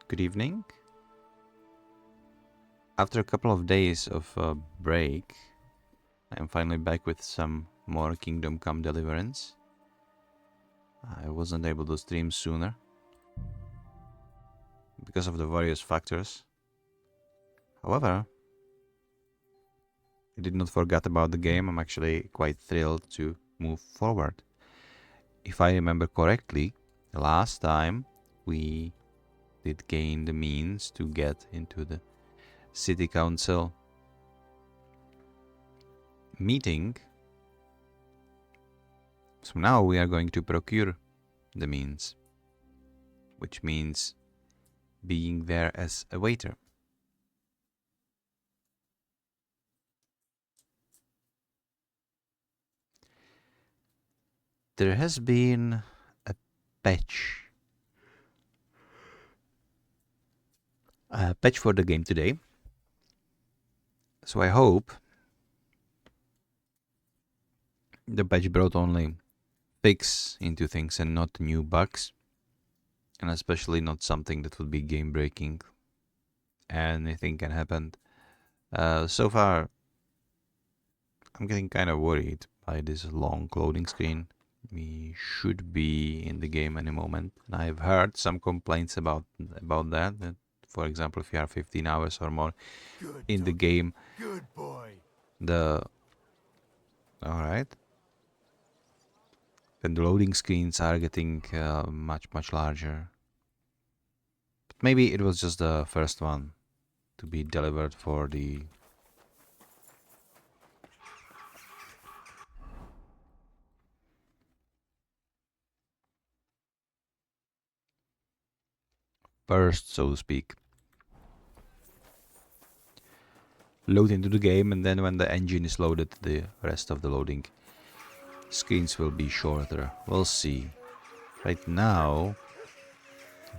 Good evening. After a couple of days of break, I'm finally back with some more Kingdom Come Deliverance. I wasn't able to stream sooner because of the various factors. However, I did not forget about the game. I'm actually quite thrilled to move forward. If I remember correctly, last time we did gain the means to get into the city council meeting. So now we are going to procure the means, which means being there as a waiter. There has been a patch for the game today, so I hope the patch brought only fix into things and not new bugs, and especially not something that would be game breaking. Anything can happen. So far I'm getting kind of worried by this long loading screen. We should be in the game any moment. And I've heard some complaints about that. For example, if you are 15 hours or more in the game, good boy. Alright. Then the loading screens are getting much larger. But maybe it was just the first one to be delivered for the first, so to speak. Load into the game, and then when the engine is loaded, the rest of the loading screens will be shorter. We'll see. Right now,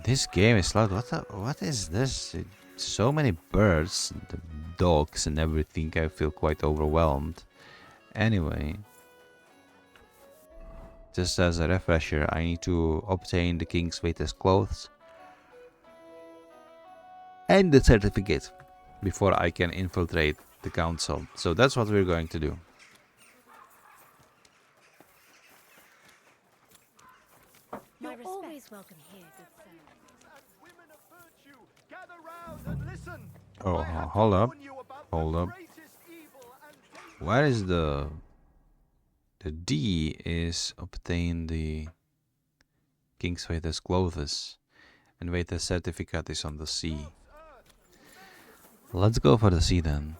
this game is loud. What is this? So many birds, the dogs and everything. I feel quite overwhelmed. Anyway, just as a refresher, I need to obtain the king's waiter's clothes and the certificate before I can infiltrate the council. So that's what we're going to do. You're always welcome here, good sir. Oh, hold up. Hold up. Where is the D is obtain the king's waiter's clothes, and waiter's certificate is on the C. Let's go for the C then.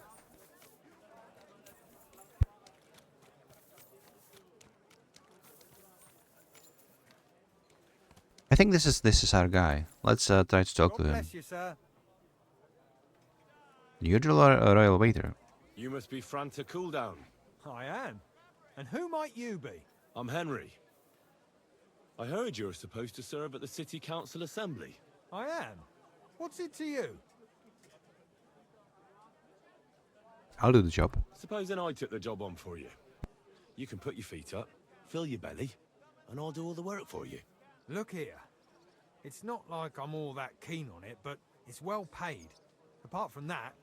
I think this is our guy. Let's try to talk to him. Usual or a royal waiter? You must be Franta Cooldown. I am. And who might you be? I'm Henry. I heard you're supposed to serve at the City Council Assembly. I am. What's it to you? I'll do the job. Supposing I took the job on for you. You can put your feet up, fill your belly, and I'll do all the work for you. Look here. It's not like I'm all that keen on it, but it's well paid. Apart from that,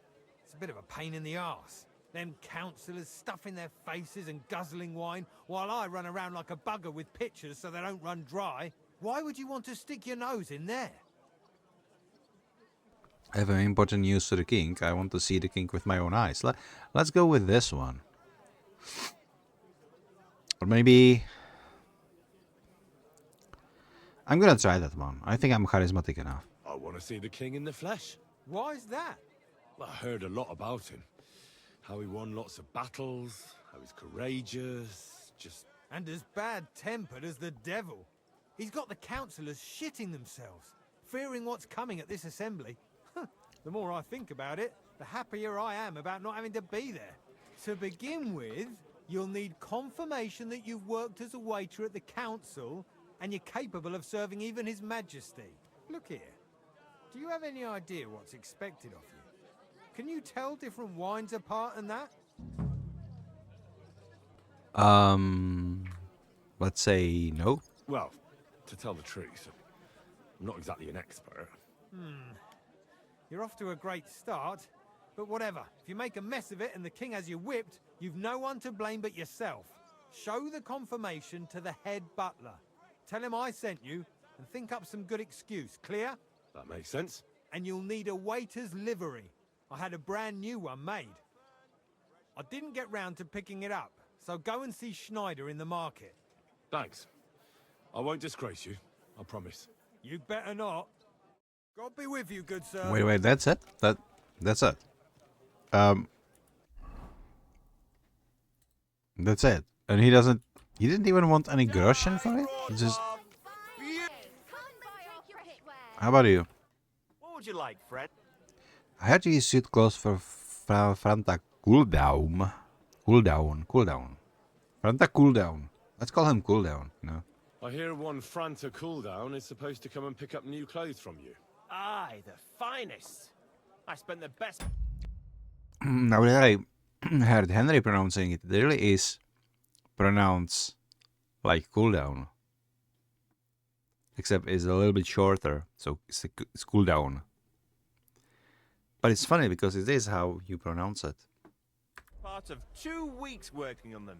it's a bit of a pain in the arse. Them councillors stuffing their faces and guzzling wine, while I run around like a bugger with pitchers so they don't run dry. Why would you want to stick your nose in there? I have an important news to the king. I want to see the king with my own eyes. Let's go with this one. Or maybe I'm gonna try that one. I think I'm charismatic enough. I want to see the king in the flesh. Why's that? I heard a lot about him. How he won lots of battles, how he's courageous, just... And as bad-tempered as the devil. He's got the councillors shitting themselves, fearing what's coming at this assembly. The more I think about it, the happier I am about not having to be there. To begin with, you'll need confirmation that you've worked as a waiter at the council and you're capable of serving even His Majesty. Look here, do you have any idea what's expected of you? Can you tell different wines apart and that? Let's say no. Well, to tell the truth, I'm not exactly an expert. You're off to a great start, but whatever. If you make a mess of it and the king has you whipped, you've no one to blame but yourself. Show the confirmation to the head butler. Tell him I sent you, and think up some good excuse. Clear? That makes sense. And you'll need a waiter's livery. I had a brand new one made. I didn't get round to picking it up, so go and see Schneider in the market. Thanks. I won't disgrace you, I promise. You'd better not. God be with you, good sir. Wait, that's it? That's it. That's it. And he didn't even want any groschen for it? Just, how about you? What would you like, Fred? I heard you suit clothes for Franta Cooldown. Cooldown. Franta Cooldown. Let's call him Cooldown, you know. I hear one Franta cooldown is supposed to come and pick up new clothes from you. Aye, the finest. I spent the best... Now that I heard Henry pronouncing it, it really is pronounced like cooldown. Except it's a little bit shorter, so it's cooldown. But it's funny because it is how you pronounce it. Part of 2 weeks working on them.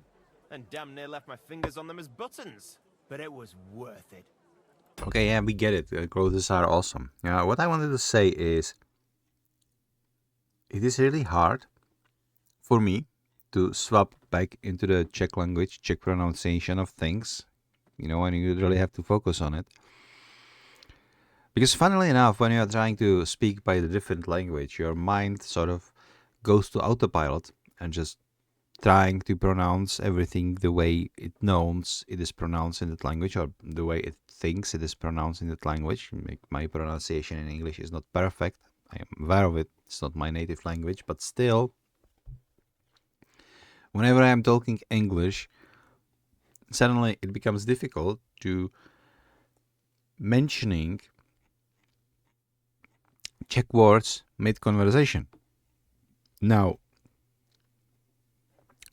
And damn near left my fingers on them as buttons. But it was worth it. Okay, yeah, we get it. Clothes are awesome. What I wanted to say is, it is really hard for me to swap back into the Czech language, Czech pronunciation of things, you know, and you really have to focus on it. Because funnily enough, when you are trying to speak by the different language, your mind sort of goes to autopilot and just trying to pronounce everything the way it knows it is pronounced in that language, or the way it thinks it is pronounced in that language. My pronunciation in English is not perfect. I am aware of it. It's not my native language, but still, whenever I am talking English, suddenly it becomes difficult to mentioning Czech words mid-conversation. Now,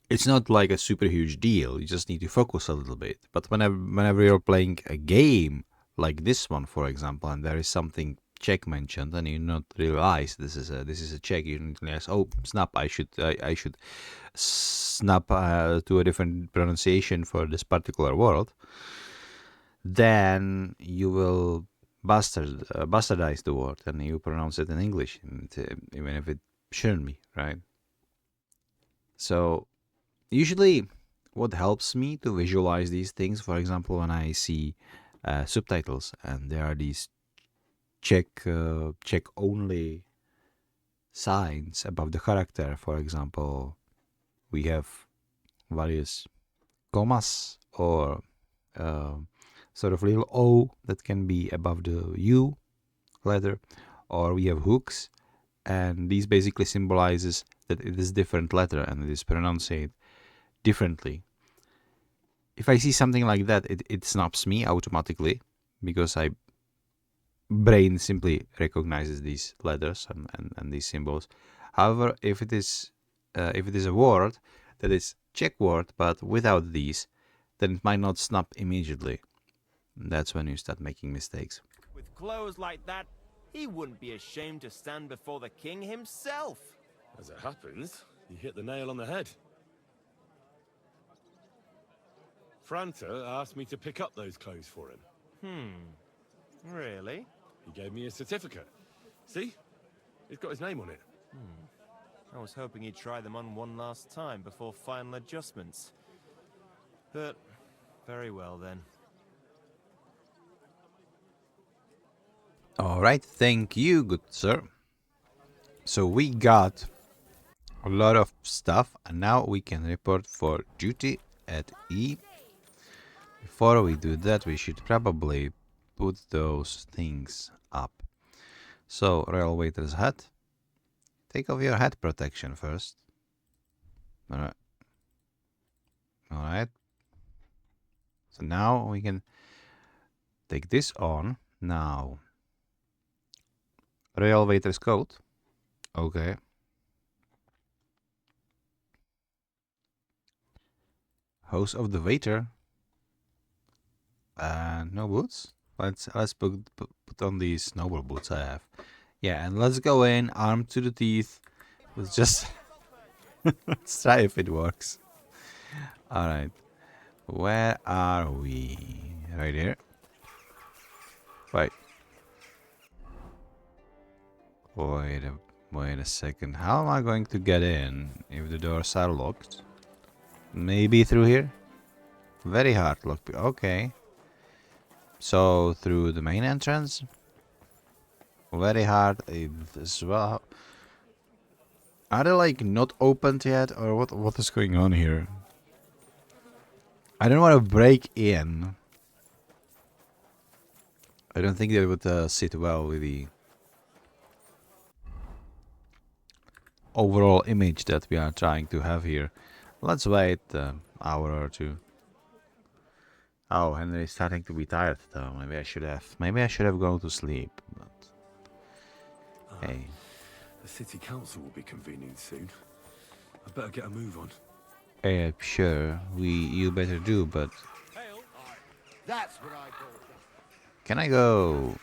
it's not like a super huge deal. You just need to focus a little bit. But whenever you're playing a game like this one, for example, and there is something Czech mentioned, and you not realize this is a Czech, you don't realize, oh snap, I should snap to a different pronunciation for this particular word. Then you will bastardize the word, and you pronounce it in English, even if it shouldn't be, right? So usually what helps me to visualize these things, for example, when I see subtitles and there are these Czech only signs above the character, for example, we have various commas or sort of little O that can be above the U letter, or we have hooks, and these basically symbolizes that it is different letter and it is pronounced differently. If I see something like that, it snaps me automatically because I brain simply recognizes these letters and these symbols. However, if it is a word that is Czech word but without these, then it might not snap immediately. That's when you start making mistakes. With clothes like that, he wouldn't be ashamed to stand before the king himself. As it happens, you hit the nail on the head. Franta asked me to pick up those clothes for him. Really? He gave me a certificate. See? It's got his name on it. I was hoping he'd try them on one last time before final adjustments. But, very well then. Alright, thank you, good sir. So we got a lot of stuff, and now we can report for duty at E. Before we do that, we should probably put those things up. So, Royal Waiter's hat. Take off your hat protection first. Alright. So now we can take this on. Now, Royal Waiter's coat. Okay. Hose of the waiter. No boots? Let's put on these snowball boots I have. Yeah, and let's go in armed to the teeth. Let's just let's try if it works. All right, where are we? Right here. Wait. Wait a second. How am I going to get in if the doors are locked? Maybe through here? Very hard lock. Okay. So through the main entrance? Very hard as well. Are they like not opened yet, or what is going on here? I don't want to break in. I don't think that would sit well with the overall image that we are trying to have here. Let's wait an hour or two. Oh, Henry's starting to be tired though. Maybe I should have gone to sleep. But hey, The city council will be convening soon. I better get a move on. sure, you better do. But That's what I call. can I go?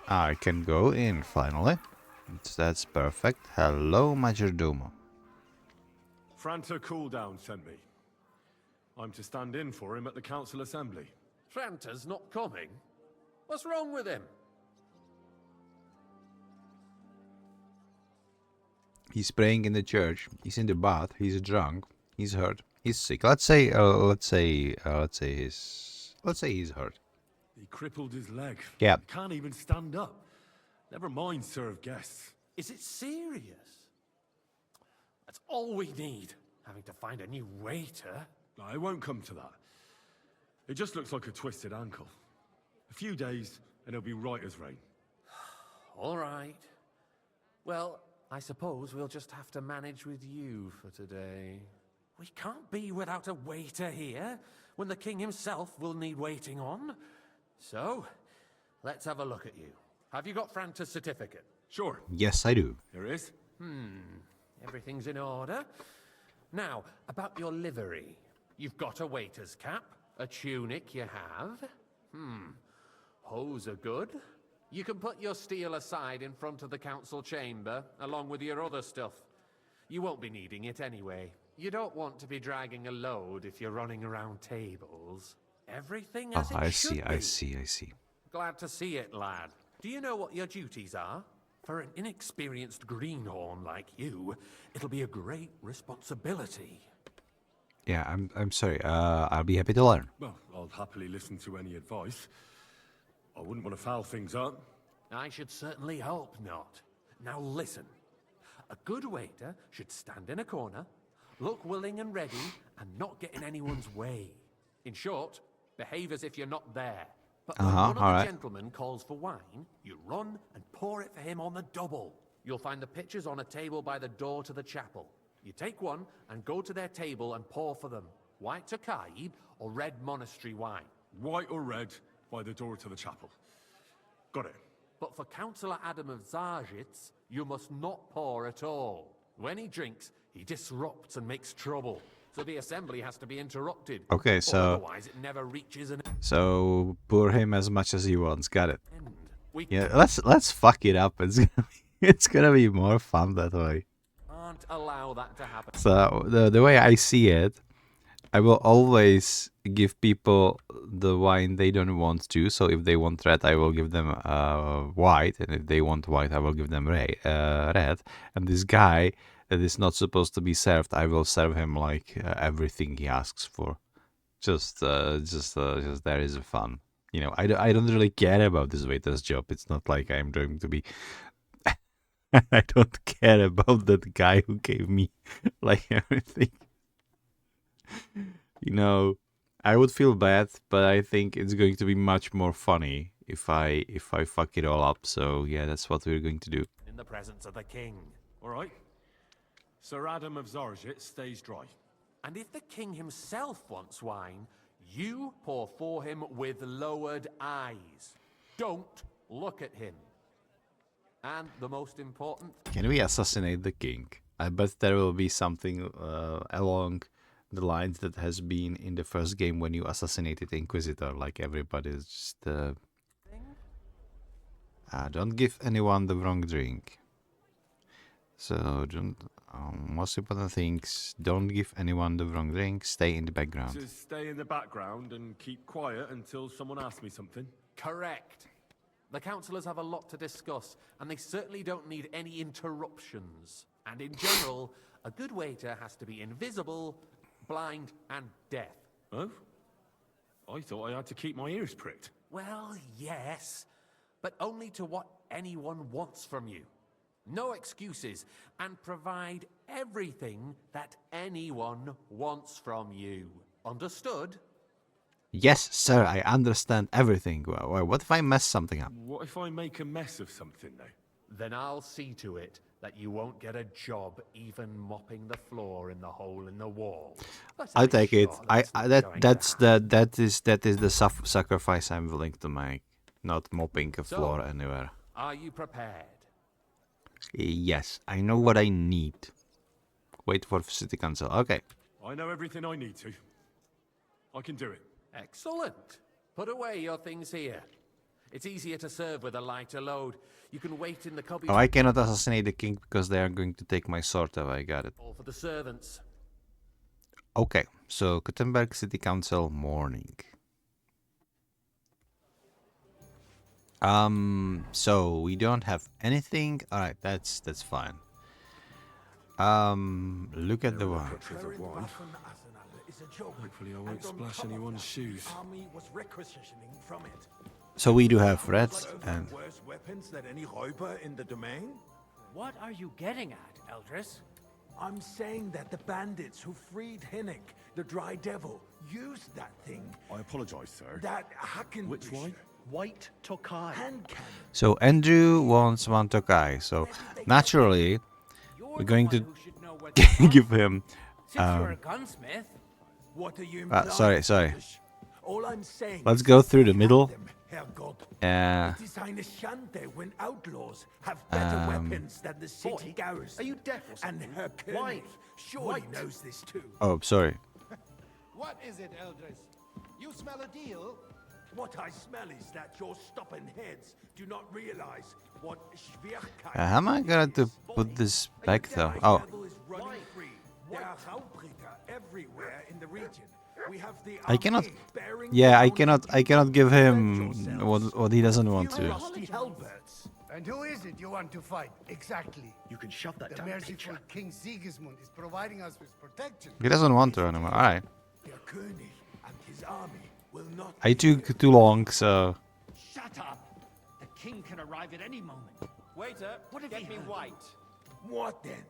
I can go in finally. That's perfect. Hello, Majordomo. Franta Cooldown sent me. I'm to stand in for him at the council assembly. Franta's not coming? What's wrong with him? He's praying in the church. He's in the bath. He's drunk. He's hurt. He's sick. Let's say he's hurt. He crippled his leg. Yeah. He can't even stand up. Never mind serve guests. Is it serious? That's all we need. Having to find a new waiter. No, it won't come to that. It just looks like a twisted ankle. A few days, and he'll be right as rain. All right. Well, I suppose we'll just have to manage with you for today. We can't be without a waiter here, when the king himself will need waiting on. So, let's have a look at you. Have you got Franta's certificate? Sure, Yes, I do. here it is. Everything's in order. Now, about your livery. You've got a waiter's cap, a tunic you have. Hose are good. You can put your steel aside in front of the council chamber, along with your other stuff. You won't be needing it anyway. You don't want to be dragging a load if you're running around tables. Everything as it should be. I see. Glad to see it, lad. Do you know what your duties are? For an inexperienced greenhorn like you, it'll be a great responsibility. Yeah, I'm sorry. I'll be happy to learn. Well, I'll happily listen to any advice. I wouldn't want to foul things up. I should certainly hope not. Now listen. A good waiter should stand in a corner, look willing and ready, and not get in anyone's way. In short, behave as if you're not there. But when one of the gentlemen calls for wine, you run and pour it for him on the double. You'll find the pitchers on a table by the door to the chapel. You take one and go to their table and pour for them. White Tokaib or red monastery wine. White or red, by the door to the chapel. Got it. But for Councillor Adam of Zarzhitz, you must not pour at all. When he drinks, he disrupts and makes trouble. So the assembly has to be interrupted. Okay, so otherwise it never reaches an so pour him as much as he wants. Got it. end. We Yeah, let's fuck it up. It's gonna be more fun that way. can't allow that to happen. So the way I see it, I will always give people the wine they don't want to. So if they want red, I will give them white, and if they want white, I will give them red. And this guy that is not supposed to be served, I will serve him like everything he asks for. Just there is fun. You know, I don't really care about this waiter's job. It's not like I'm going to be. I don't care about that guy who gave me like everything. You know, I would feel bad, but I think it's going to be much more funny if I fuck it all up. So yeah, that's what we're going to do. In the presence of the king. All right. Sir Adam of Zarzhitz stays dry. And if the king himself wants wine, you pour for him with lowered eyes. Don't look at him. And the most important... Can we assassinate the king? I bet there will be something along the lines that has been in the first game when you assassinated Inquisitor. Like everybody's just... Don't give anyone the wrong drink. So, don't, most important things, don't give anyone the wrong drink, stay in the background. Just stay in the background and keep quiet until someone asks me something. Correct. The councillors have a lot to discuss, and they certainly don't need any interruptions. And in general, a good waiter has to be invisible, blind, and deaf. Oh? I thought I had to keep my ears pricked. Well, yes, but only to what anyone wants from you. No excuses, and provide everything that anyone wants from you. Understood? Yes, sir, I understand everything. Well, what if I mess something up? What if I make a mess of something, though? Then I'll see to it that you won't get a job even mopping the floor in the hole in the wall. But I I'm take it. sure I that's not that going that's to happen. that is the sacrifice I'm willing to make. Not mopping a floor So- anywhere. Are you prepared? Yes, I know what I need. Wait for city council. Okay. I know everything I need to. I can do it. Excellent. Put away your things here. It's easier to serve with a lighter load. You can wait in the cubby. Oh, I cannot assassinate the king because they are going to take my sword away. I got it. All for the servants. Okay, so Gutenberg City Council morning. So we don't have anything. All right, that's fine. Look at the one. Pictures of wine. Hopefully I won't splash anyone's shoes. So we do have reds and Worse weapons than any Räuber in the domain? What are you getting at, Eldris? I'm saying that the bandits who freed Hinnick, the Dry Devil, used that thing. I apologise, sir. That Hacken. Which wine? White Tokai. Hand cannon. so Andrew wants one Tokai. So naturally, You're we're the going one to who should know where to give him. Since you're a gunsmith, What are you Sorry. implying? All I'm saying. Let's is go that through the we middle. have them, Herrgott. Uh, It is eine Schande when outlaws have better weapons than the city Boy, garrison. are you deaf or And something? her Why? König surely knows this too. oh, sorry. What is it, Eldris? You smell a deal? What I smell is that your stubborn heads do not realize what Schwierigkeit How am I going to put this back though? Oh, devil is running free. There are Raubritter everywhere in the region. We have the I cannot. army bearing Yeah, I down cannot. I cannot give him what he doesn't want you to. rusty Helberts. And who is it you want to fight, exactly? you can shove that The down merciful picture. King Sigismund is providing us with protection. He doesn't want to anymore. All right. Der König and his army will not. I took too long, so Shut up! The king can arrive at any moment. Waiter, What have get you me heard? white. What then?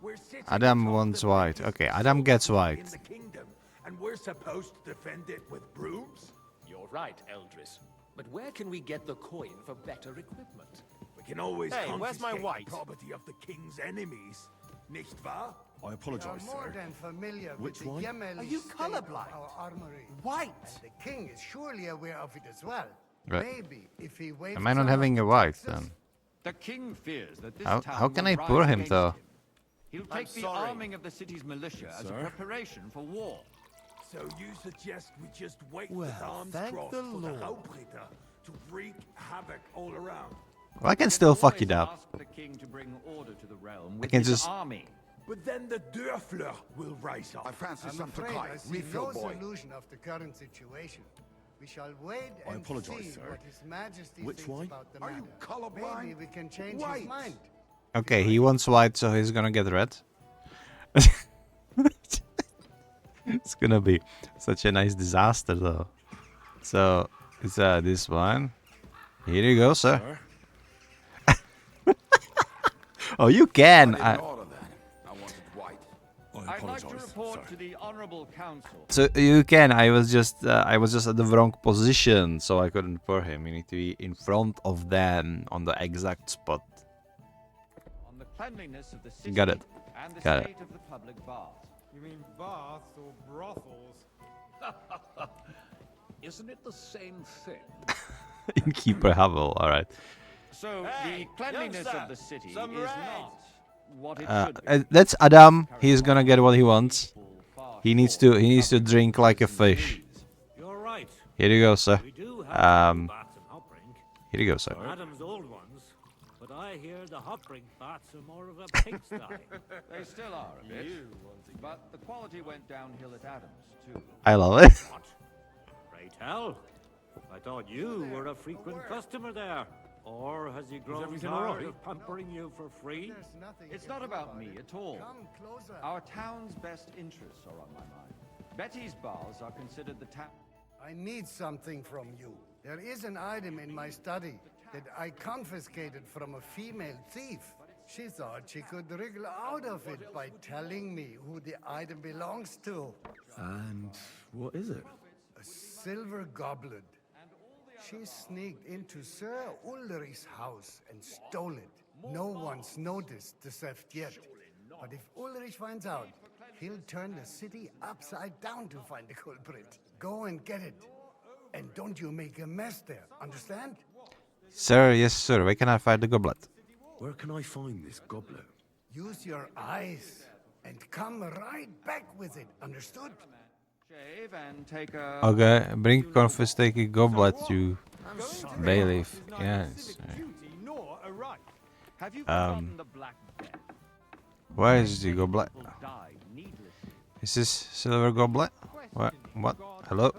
We're sitting Adam atop wants the white. biggest Okay, Adam gets city white. in the kingdom, and we're supposed to defend it with brooms? You're right, Eldris. But where can we get the coin for better equipment? We can always Hey, where's my confiscate white? property of the king's enemies, nicht wahr? I We are apologise, more sir. than familiar Which with one? the Gemelli Are you state of colorblind? our armory. White! And the king is surely aware of it as well. Right. Maybe if he waits. am I not on us having to a white tax us, then? The king fears that this How town can will I rise pour him against though? him. He'll I'm take the sorry. arming of the city's militia as a Sir? preparation for war. So you suggest we just wait Well, with arms thank crossed the for the Lord. Raubritter to wreak havoc all around? Well, I can still fuck Always it up. ask the king to bring order to the realm with can his just- army. But then the Dörfler will rise up. I'm afraid I see no solution of the current situation. We shall wait I and apologise, see sir. what His Majesty Which thinks wine? about the Are matter. you colorblind? Maybe we can change White. his mind. Okay, he wants white, so he's gonna get red. It's gonna be such a nice disaster, though. So it's this one. Here you go, sir. Sir? Oh, you can. I I'd like apologise, to report sir. to the honorable council. So you can. I was just at the wrong position, so I couldn't pour him. You need to be in front of them on the exact spot. On the cleanliness of the city Got it. and the Got it. state of the public baths. You mean baths or brothels? Isn't it the same thing? Innkeeper Havel. All right. So Hey, the cleanliness youngster, of the city is some red. not what it should be. That's Adam. He's gonna get what he wants. He needs to drink like a fish. You're right. Here you go, sir. We do have Um, baths and outbreak. Here you go, sir. Adam's old ones, but I hear the Hopring bats are more of a pigsty. They still are a bit. But the quality went downhill at Adams, too. I love it. What? Pray tell. I thought you were a frequent customer there. Or has he grown everything tired all right? of pampering you for free? There's nothing It's you not can do about me it. at all. Come closer. Our town's best interests are on my mind. Betty's bars are considered the town. I need something from you. There is an item in my study that I confiscated from a female thief. She thought she could wriggle out of it by telling me who the item belongs to. And what is it? A silver goblet. She sneaked into Sir Ulrich's house and stole it. No one's noticed the theft yet. But if Ulrich finds out, he'll turn the city upside down to find the culprit. Go and get it. And don't you make a mess there, understand? Sir, yes, sir. Where can I find the goblet? Where can I find this goblet? Use your eyes and come right back with it, understood? Shave and take a... Okay, bring confiscated goblet to bailiff. Yes. Nor a right. Have you forgotten the Black Death? Where is the goblet? People died needlessly. Is this silver goblet? What? What? Hello?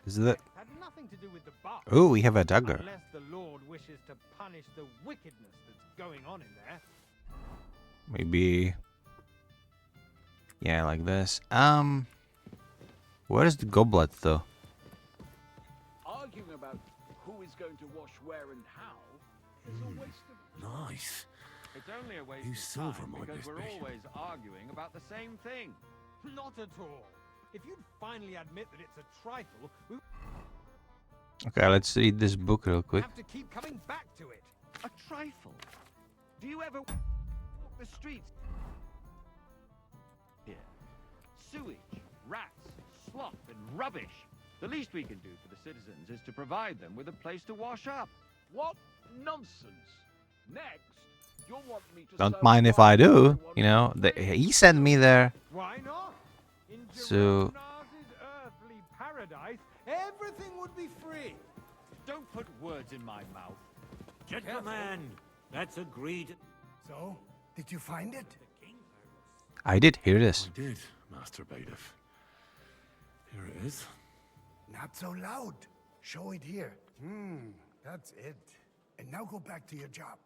Is it? Had nothing to do with the bar. Oh, we have a dagger. Unless the Lord wishes to punish the wickedness that's going on in there. Maybe. Yeah, like this. Where is the goblet though? Arguing about who is going to wash where and how is a waste of... Nice. It's only a waste Whose of silver time might because this we're be? always arguing about the same thing. Not at all. If you'd finally admit that it's a trifle, we Okay, let's read this book real quick. have to keep coming back to it. A trifle? Do you ever walk the streets? Here. Sewage, rats, slop, and rubbish. The least we can do for the citizens is to provide them with a place to wash up. What nonsense! Next, you'll want me to Don't serve mind if I do. everyone You know, he sent me there. Why not? In So- Jerome's earthly paradise, everything would be free. Don't put words in my mouth. Gentlemen, let's agree to... So, did you find it? I did. Here it is. I did, Master Bailiff. Here it is. Not so loud. Show it here. That's it. And now go back to your job.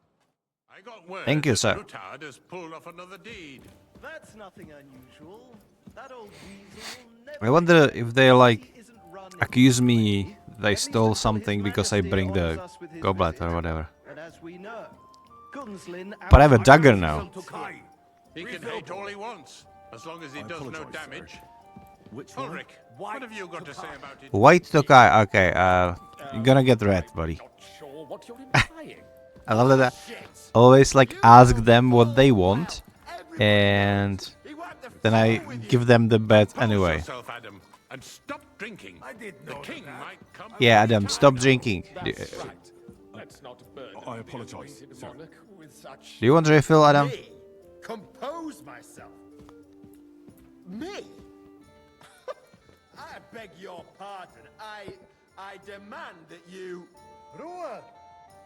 I got word Thank you, that sir. Rutard has pulled off another deed. That's nothing unusual. That old weasel never... I wonder if they like He isn't run accuse in me way. they At least stole until something His because I Majesty bring honours the us with his goblet visit. or whatever. And as we know, Gunslin... But I have a dagger now. He can hate all he wants, as long as he does no apologise, sir. damage. Which one? Ulrich, what have you got to say about it? White Tokai. Okay, you're gonna get red, buddy. Not sure what you're implying. I love that. Always like ask them what they want, and then I give them the bet anyway. Yourself, Adam, and stop drinking. The king might come. Yeah, Adam, stop drinking. Do Let's not burden I the apologise, anointed sir. monarch with such... you want to refill, Adam? Me? Compose myself. Me? I beg your pardon. I demand that you... Ruhe!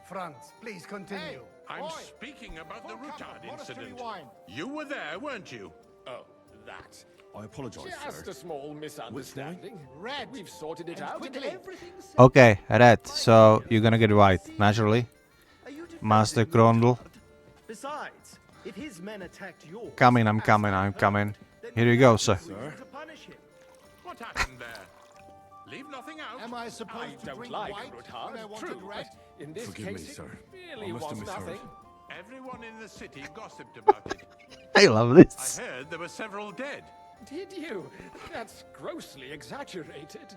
Franz, please continue. I'm speaking about the Rutard incident. You were there, weren't you? Oh, that. I apologise, Just sir. a small misunderstanding. Red. We've sorted it out and everything's... Okay, red. So you're gonna get white naturally. Are you defending Master Crondle. Rutard? Besides, if his men attacked yours... Coming, I'm as coming, I I'm heard, coming. then Here you we go, have sir. reason to punish him. What happened there? Leave nothing out. Am I I supposed to don't drink like white Ruthard, when I wanted true, red? but in this Forgive me, case it sir. really I must have was misheard. nothing. Everyone in the city gossiped about it. I love I this. heard there were several dead. Did you? That's grossly exaggerated.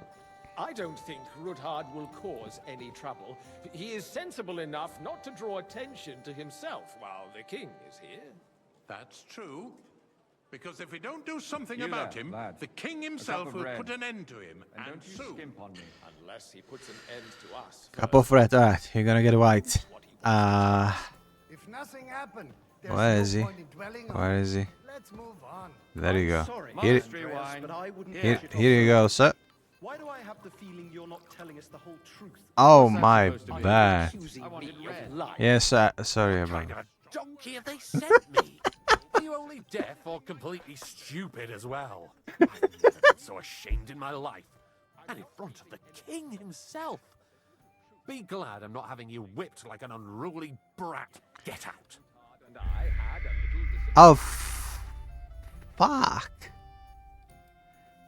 I don't think Ruthard will cause any trouble. He is sensible enough not to draw attention to himself while the king is here. That's true. Because if we don't do something You about there, him, lad. the king A himself cup of will red. put an end to him. And And don't you soon. skimp on me. Unless he puts an end to us. Cup of red. Alright, you're gonna get white. If nothing happened, there's Where no is he? point in dwelling on Where it. is he? Let's move on. There you go. Sorry, Here, Andreas, but I wouldn't here, wish it here you go, sir. Why do I have the feeling you're not telling us the whole truth? Oh my bad. I wanted red. Yes, sorry What about kind it. of a donkey have they sent me? Are you only deaf or completely stupid as well? I've never been so ashamed in my life. And in front of the king himself. Be glad I'm not having you whipped like an unruly brat. Get out. And I had a little Oh, fuck.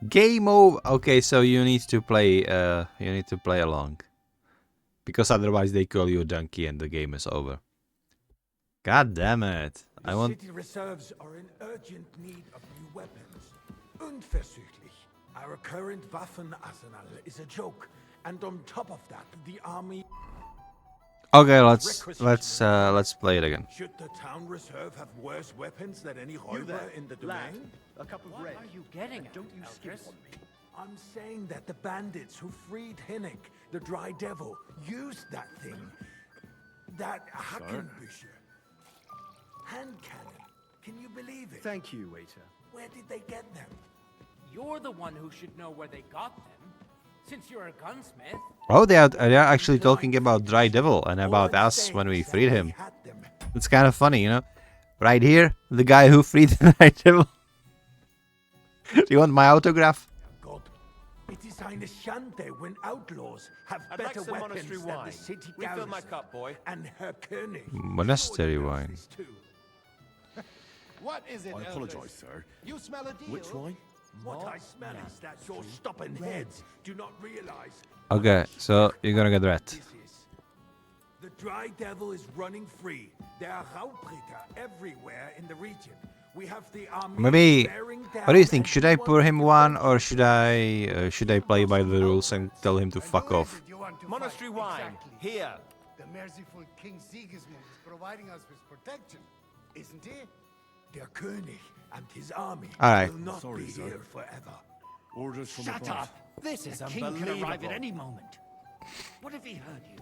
Game over. Okay, so you need to play. You need to play along, because otherwise they call you a donkey and the game is over. God damn it! I The want. city reserves are in urgent need of new weapons. Unversüchlich. Our current Waffenarsenal is a joke, and on top of that, the army. Okay, let's play it again. Should the town reserve have worse weapons than any räuber in the domain? A cup of red. What are you getting at, Don't you skip Eldris? on me. I'm saying that the bandits who freed Hinnick, the Dry Devil, used that thing. That Hackenbücher. Hand cannon. Can you believe it? Thank you, waiter. Where did they get them? You're the one who should know where they got them, since you're a gunsmith. Oh, they are actually talking about Dry Devil and about us when we freed him. It's kind of funny, you know. Right here, the guy who freed the Dry Devil. Do you want my autograph? God, it is eine Schande when outlaws have I'd like better some weapons monastery than wine. the city Refill my garrison cup, boy. and Herr König. Monastery Surely knows wine. this too. What is it, I Eldris? apologize, sir. You smell a deal? Which wine? What I smell is that your stubborn heads do not realize. Okay, so you're gonna get red. This is. The Dry Devil is running free. There are Raubritter everywhere in the region. We have the army Maybe. bearing What do you down think? Should I anyone pour him who one, defends or should I play by the rules and tell him to fuck off? Monastery wine. Here. The merciful King Sigismund is providing us with protection, isn't he? Der König and his army Alright. will not Sorry, be sir. here forever. Orders from Shut above. up! This is The king can arrive at unbelievable. any moment. What if he heard you?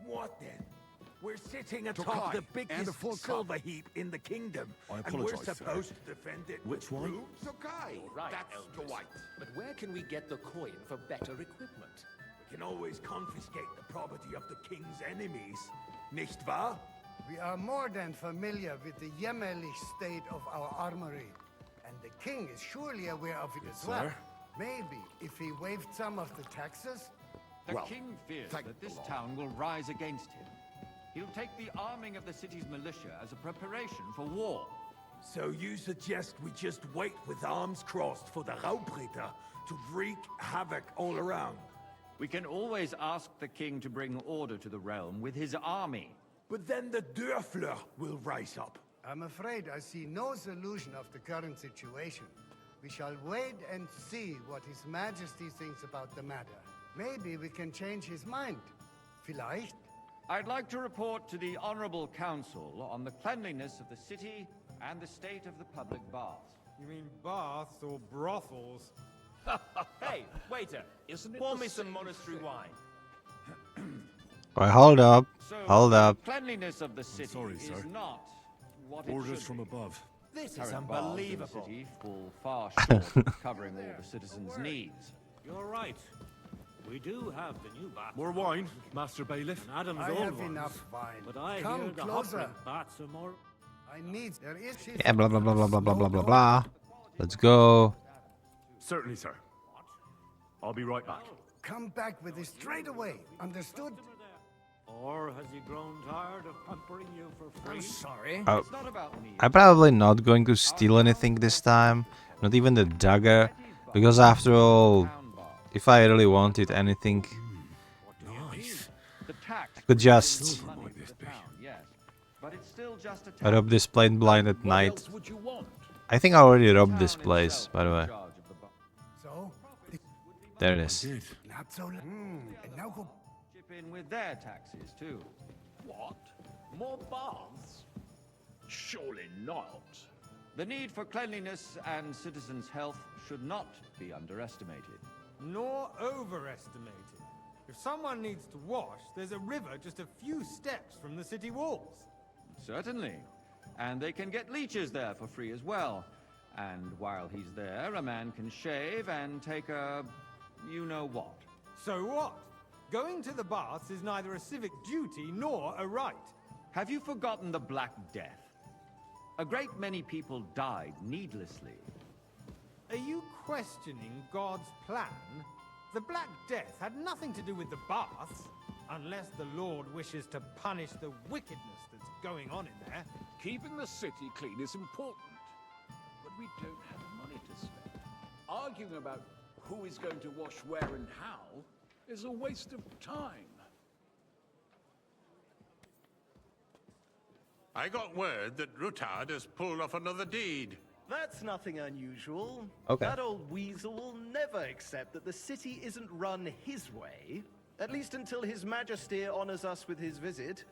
What then? We're sitting atop Tokai, the and a biggest full cup. silver heap in the kingdom, I and we're apologize, sir. supposed to defend it. Which with one? brooms? Right, That's Eldris. the white. But where can we get the coin for better equipment? We can always confiscate the property of the king's enemies, nicht wahr? We are more than familiar with the jämmerlich state of our armory. And the king is surely aware of it as well. sir. Maybe if he waived some of the taxes? The Well, king fears thank that this the Lord. town will rise against him. He'll take the arming of the city's militia as a preparation for war. So you suggest we just wait with arms crossed for the Raubritter to wreak havoc all around? We can always ask the king to bring order to the realm with his army. But then the Dörfler will rise up. I'm afraid I see no solution of the current situation. We shall wait and see what His Majesty thinks about the matter. Maybe we can change his mind. Vielleicht? I'd like to report to the Honorable Council on the cleanliness of the city and the state of the public baths. You mean baths or brothels? Hey, waiter. Pour me some monastery wine. Alright, hold up. So, Hold up. the cleanliness of the city sorry, is sir. not what it Orders should from be. above. This is Current baths in the unbelievable. city fall far short of covering all the citizens' needs. You're right. We do have the new bats. More wine, Master Bailiff. And Adam's I own have ones. enough wine. But I Come hear the closer. hot bats are more... I need... There is... Yeah, blah blah blah blah blah blah blah blah blah. Let's go. Certainly, sir. I'll be right back. Come back with it straight away. Understood? Or has he grown tired of pampering you for free? I'm sorry. Oh, It's not about me. I'm probably not going to steal anything this time. Not even the dagger, because after all, if I really wanted anything, Nice. The tax could just money to the town, yes. But it's still just a rob this plane blind at night. else would you want? I think I already robbed this place, by the way. So? There it is. Did. Not so... And now go... Chip in with their taxes too. What? More baths? Surely not. The need for cleanliness and citizens' health should not be underestimated. Nor overestimated. If someone needs to wash, there's a river just a few steps from the city walls. Certainly. And they can get leeches there for free as well. And while he's there, a man can shave and take a you know what. So what? Going to the baths is neither a civic duty nor a right. Have you forgotten the Black Death? A great many people died needlessly. Are you questioning God's plan? The Black Death had nothing to do with the baths, unless the Lord wishes to punish the wickedness that's going on in there. Keeping the city clean is important, but we don't have money to spare. Arguing about who is going to wash where and how is a waste of time. I got word that Rutard has pulled off another deed. That's nothing unusual. Okay. That old weasel will never accept that the city isn't run his way, at least until His Majesty honors us with his visit.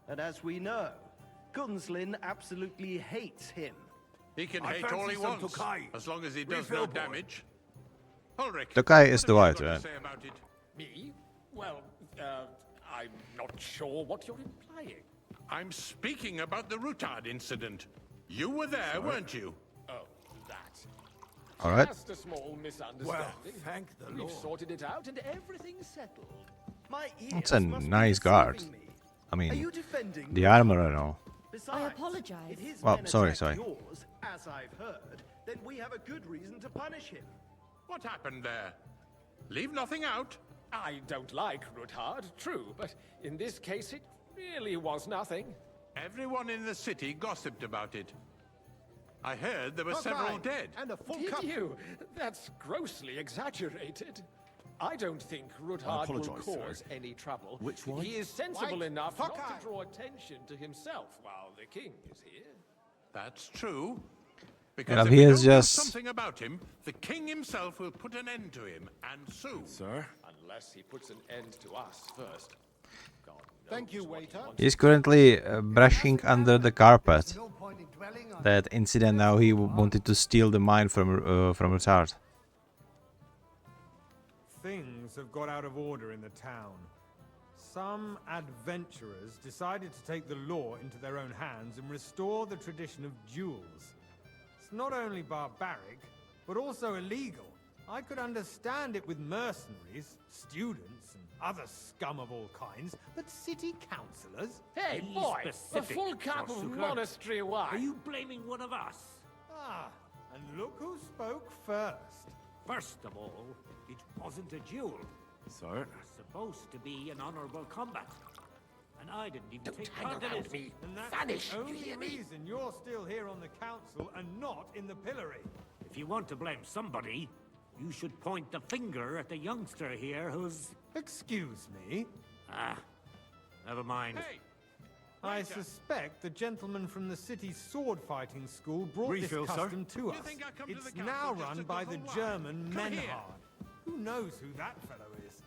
And as we know, Gunslin absolutely hates him. He can hate all he wants, as long as he does no damage. Ulrich, Tokai is the what white, have you got right? to say about it? Me? Well, I'm not sure what you're implying. I'm speaking about the Rutard incident. You were there, weren't you? Oh, that. All right. Just a small misunderstanding. Well, thank the We've Lord. sorted it out and everything's settled. My ears It's a must be nice guard. deceiving me. I Are mean, you defending the armor and all. Besides, apologize. if his Well, men sorry, attack sorry. yours, as I've heard, then we have a good reason to punish him. What happened there? Leave nothing out. I don't like Rutard, true, but in this case it really was nothing. Everyone in the city gossiped about it. I heard there were several dead. And a full Did cup. you? That's grossly exaggerated. I don't think Rutard will cause any trouble. Which one? He is sensible White enough Hawkeye. not to draw attention to himself while the king is here. That's true. Because Well, if he we is don't know just- something about him, the king himself will put an end to him, and soon. Sir? Unless he puts an end to us first. God Thank you, knows what he waiter. wants. He's currently brushing under the carpet. No point in dwelling on That incident now he wanted to steal the mine from Rutard. Things have got out of order in the town. Some adventurers decided to take the law into their own hands and restore the tradition of duels. It's not only barbaric, but also illegal. I could understand it with mercenaries, students, and other scum of all kinds, but city councillors? Hey, Be boy! A specific, full cup of Sorsuka. monastery wine. Are you blaming one of us? Ah, and look who spoke first. First of all, it wasn't a duel. Sir? It was supposed to be an honorable combat. And I didn't even Don't take hang part in around it. me. And that's Vanish, the you only hear me? reason you're still here on the council and not in the pillory. If you want to blame somebody, you should point the finger at the youngster here who's... Excuse me? Ah, never mind. Hey! I Waiter. suspect the gentleman from the city's sword fighting school brought Refill, this sir. custom to You us. think I come to It's the council now just run to by the guzzle wine? German Come here. Menhard. Who knows who that fellow is?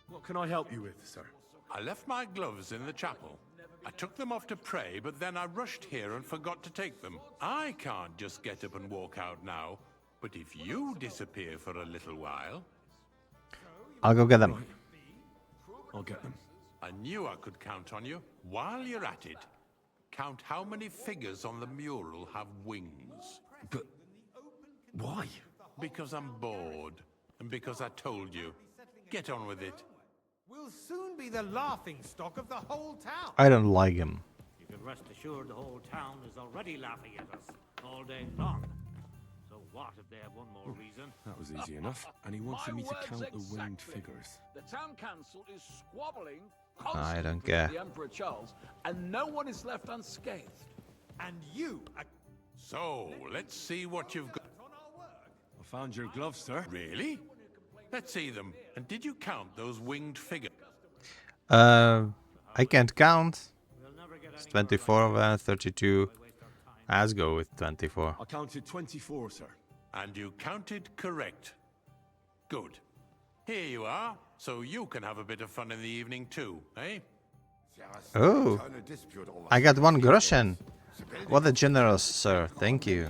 What can I help you with, sir? I left my gloves in the chapel. I took them off to pray, but then I rushed here and forgot to take them. I can't just get up and walk out now, but if you disappear for a little while, I'll go get them. I'll get them. I knew I could count on you. While you're at it, count how many figures on the mural have wings. But why? Because I'm bored, and because I told you. Get on with it. We'll soon be the laughing stock of the whole town. I don't like him. You can rest assured the whole town is already laughing at us all day long. So what if they have one more reason? That was easy enough. And he wanted me to words count the winged exactly. figures. The town council is squabbling I constantly don't with care. the Emperor Charles, and no one is left unscathed. And you are So, let's see what you've got. on our work. I found your gloves, sir. Really? Let's see them. And did you count those winged figures? I can't count. We'll never get It's anywhere 24 like of that, 32. this. Waste our time. Let's go with 24. I counted 24, sir. And you counted correct. Good. Here you are, so you can have a bit of fun in the evening too, eh? Oh, I got 1 groschen. What a generous, sir. Thank you.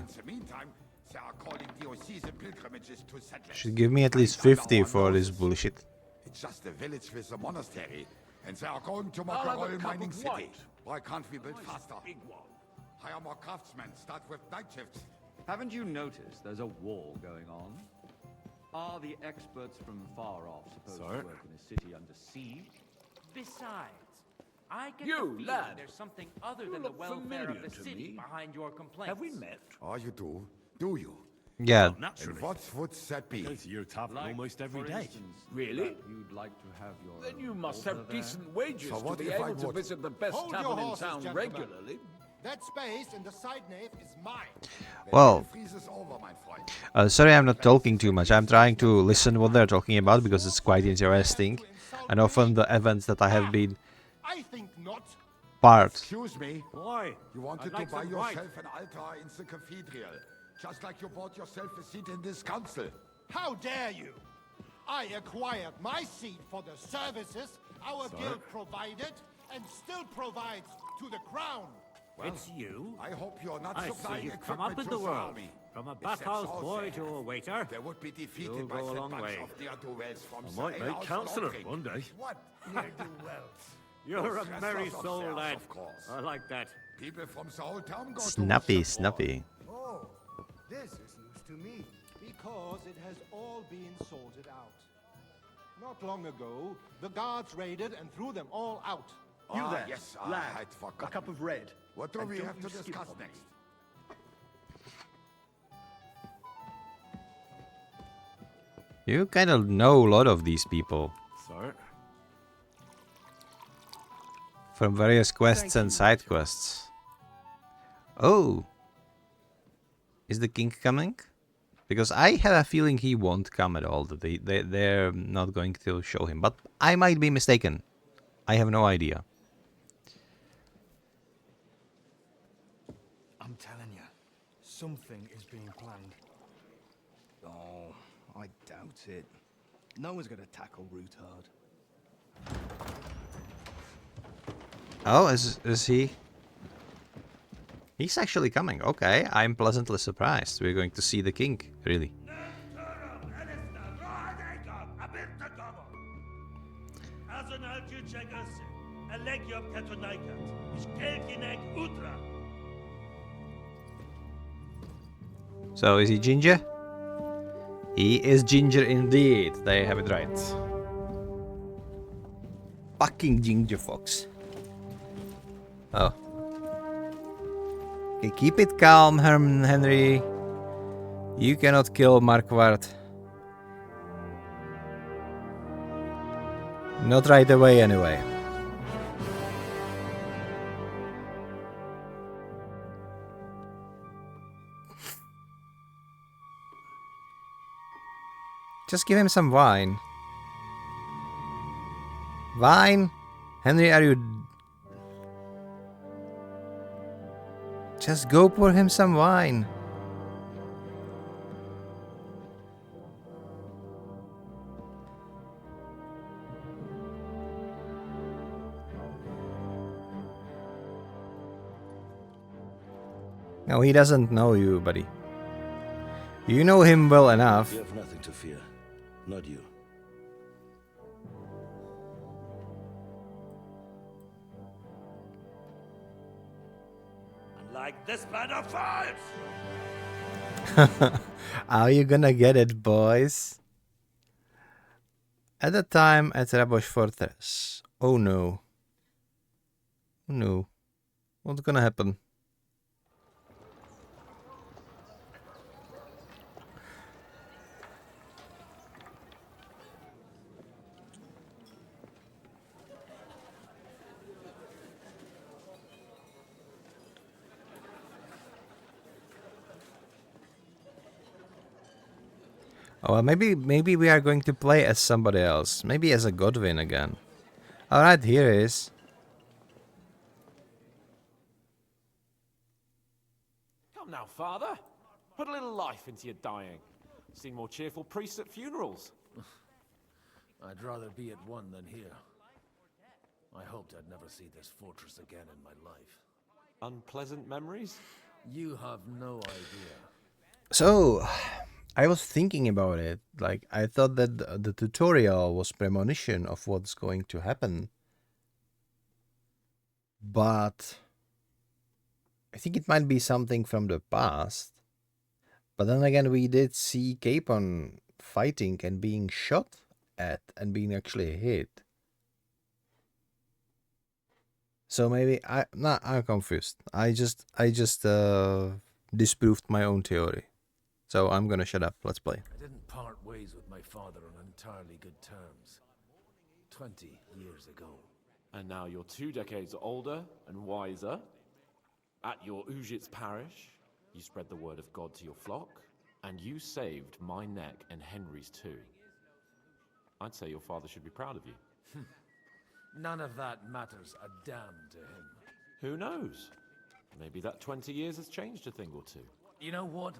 Should give me at least 50 for this bullshit. It's just a village with a monastery, and they are going to I'll make a have a oil cup mining of city. white. Why can't we build faster? Big one. Hire more craftsmen, start with night shifts. Haven't you noticed there's a war going on? Are the experts from far off supposed Sir? to work in a city under siege? Besides, I get You, the feeling lad. there's something other You than the look welfare of familiar the to city me. behind your complaints. Have we met? Oh, you do? Do you? Yeah. Naturally. And what would that be? Go to your tavern almost every for day. instance, Really? that you'd like to have your Then you must over have there? decent wages So to what be if I able to would? visit the best Hold your tavern in horses, town gentlemen. regularly. That space in the side nave is mine. Well, Freezes over, mein Freund. sorry I'm not talking too much. I'm trying to listen what they're talking about because it's quite interesting. And often the events that I have been I think not. part. Excuse me. Why? You wanted I'd like to buy some wine. yourself an altar in the cathedral. Just like you bought yourself a seat in this council. How dare you? I acquired my seat for the services our guild provided and still provides to the crown. It's you? I hope you're not I supplying see you've equipment come up in to the world. army. From a If that's bathhouse all boy they to a had, waiter. They would be defeated You'll by go a the long bunch way. of ne'er-do-wells from I might the make House councillor Lotring. one day. What ne'er-do-wells? You're a Those merry wrestlers of soul, theirs, lad. of course. I like that. People from the whole town go Snappy, to snappy. Oh, this is news to me. Because it has all been sorted out. Not long ago, the guards raided and threw them all out. You Ah, there, yes, lad. I'd forgotten. A cup of red. What do And we don't have you to skip discuss on me. next? You kind of know a lot of these people Sir? from various quests and side quests. Oh, is the king coming? Because I have a feeling he won't come at all. That they're not going to show him, but I might be mistaken. I have no idea. I'm telling you, something is being planned. Oh, I doubt it. No one's gonna tackle Rootard. Oh, is he? He's actually coming. Okay, I'm pleasantly surprised. We're going to see the king, really. So, is he ginger? He is ginger indeed. They have it right. Fucking ginger fox. Oh. Okay, keep it calm, Henry. You cannot kill Marquardt. Not right away, anyway. Just give him some wine. Wine? Henry, are you... Just go pour him some wine. No, he doesn't know you, buddy. You know him well enough. You have nothing to fear. Not you. Like this man of fights! Are you gonna get it, boys? At the time at Rabosh Fortress. Oh no. Oh no. What's gonna happen? Oh, well, maybe we are going to play as somebody else. Maybe as a Godwin again. Alright, here he is. Come now, father. Put a little life into your dying. Seen more cheerful priests at funerals. I'd rather be at one than here. I hoped I'd never see this fortress again in my life. Unpleasant memories? You have no idea. So, I was thinking about it. Like, I thought that the tutorial was premonition of what's going to happen. But I think it might be something from the past. But then again, we did see Capon fighting and being shot at and being actually hit. So maybe I'm confused. I just disproved my own theory. So I'm gonna shut up. Let's play. I didn't part ways with my father on entirely good terms. 20 years ago. And now you're 2 decades older and wiser. At your Ujit's parish, you spread the word of God to your flock, and you saved my neck and Henry's too. I'd say your father should be proud of you. None of that matters a damn to him. Who knows? Maybe that 20 years has changed a thing or two. You know what?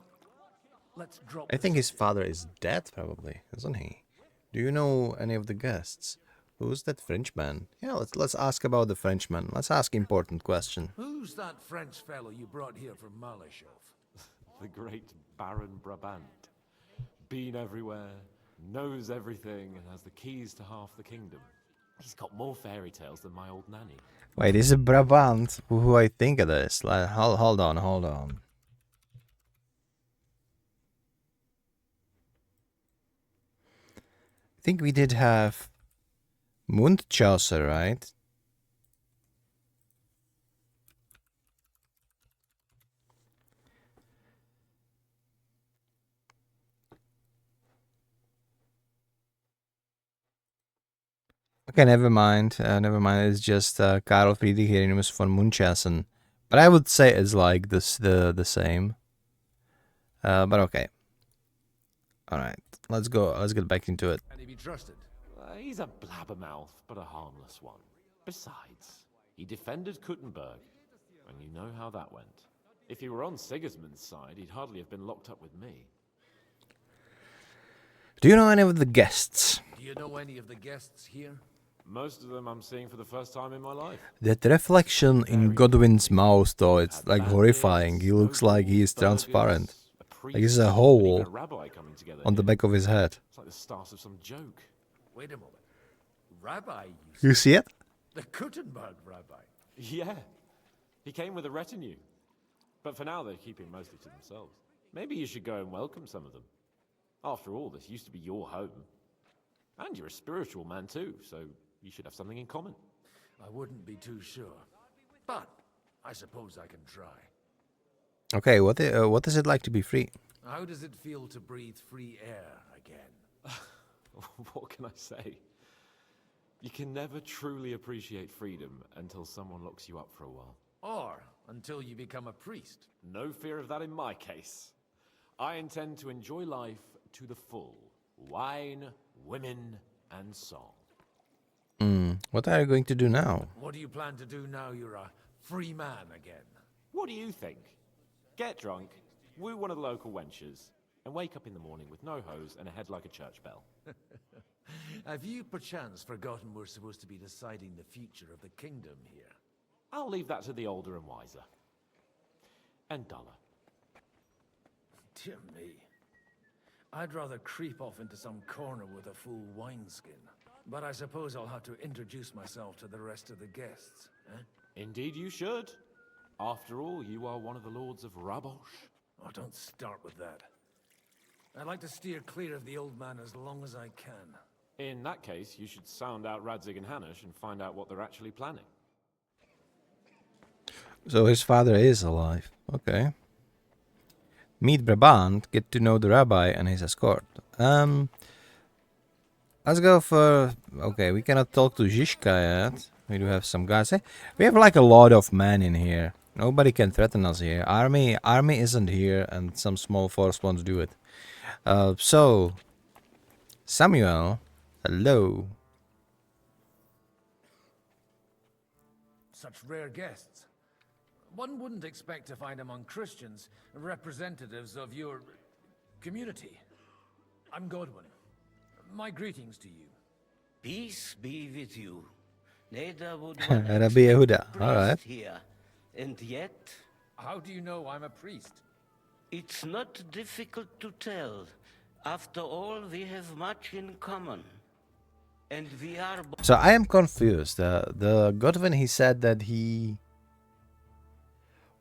Let's drop. I think his father is dead, probably, isn't he? Do you know any of the guests? Who's that Frenchman? Yeah, let's ask about the Frenchman. Let's ask important question. Who's that French fellow you brought here from Malishov? The great Baron Brabant. Been everywhere, knows everything, and has the keys to half the kingdom. He's got more fairy tales than my old nanny. Wait, is it Brabant who I think it is? Like, hold on. I think we did have Munchausen, right? Okay, never mind. It's just Karl Friedrich Hieronymus von Munchausen. But I would say it's like this, the same. But okay. All right, let's go. Let's get back into it. Can he be trusted? He's a blabbermouth, but a harmless one. Besides, he defended Kuttenberg, and you know how that went. If he were on Sigismund's side, he'd hardly have been locked up with me. Do you know any of the guests? Do you know any of the guests here? Most of them I'm seeing for the first time in my life. That reflection in Godwin's mouth, though, it's like horrifying. He looks like he is transparent. Like he's a hole on the back of his head. It's like the start of some joke. Wait a moment. Rabbi, You see it? the Kuttenberg rabbi. Yeah. He came with a retinue. But for now, they're keeping mostly to themselves. Maybe you should go and welcome some of them. After all, this used to be your home. And you're a spiritual man too, so you should have something in common. I wouldn't be too sure. But I suppose I can try. Okay, what is it like to be free? How does it feel to breathe free air again? What can I say? You can never truly appreciate freedom until someone locks you up for a while. Or until you become a priest. No fear of that in my case. I intend to enjoy life to the full. Wine, women, and song. What are you going to do now? What do you plan to do now you're a free man again? What do you think? Get drunk, woo one of the local wenches, and wake up in the morning with no hose and a head like a church bell. Have you perchance forgotten we're supposed to be deciding the future of the kingdom here? I'll leave that to the older and wiser. And duller. Dear me. I'd rather creep off into some corner with a full wineskin. But I suppose I'll have to introduce myself to the rest of the guests, eh? Indeed you should. After all, you are one of the lords of Rabosh. Oh, don't start with that. I'd like to steer clear of the old man as long as I can. In that case, you should sound out Radzig and Hanush and find out what they're actually planning. So his father is alive. Okay. Meet Brabant, get to know the rabbi and his escort. Let's go for... Okay, we cannot talk to Zhishka yet. We do have some guys. We have like a lot of men in here. Nobody can threaten us here. Army isn't here, and some small force wants to do it. So, Samuel, hello. Such rare guests. One wouldn't expect to find among Christians representatives of your community. I'm Godwin. My greetings to you. Peace be with you. Neither would Rabbi Yehuda, alright. Here. And yet... How do you know I'm a priest? It's not difficult to tell. After all, we have much in common. And we are... So I am confused. The Godwin, he said that he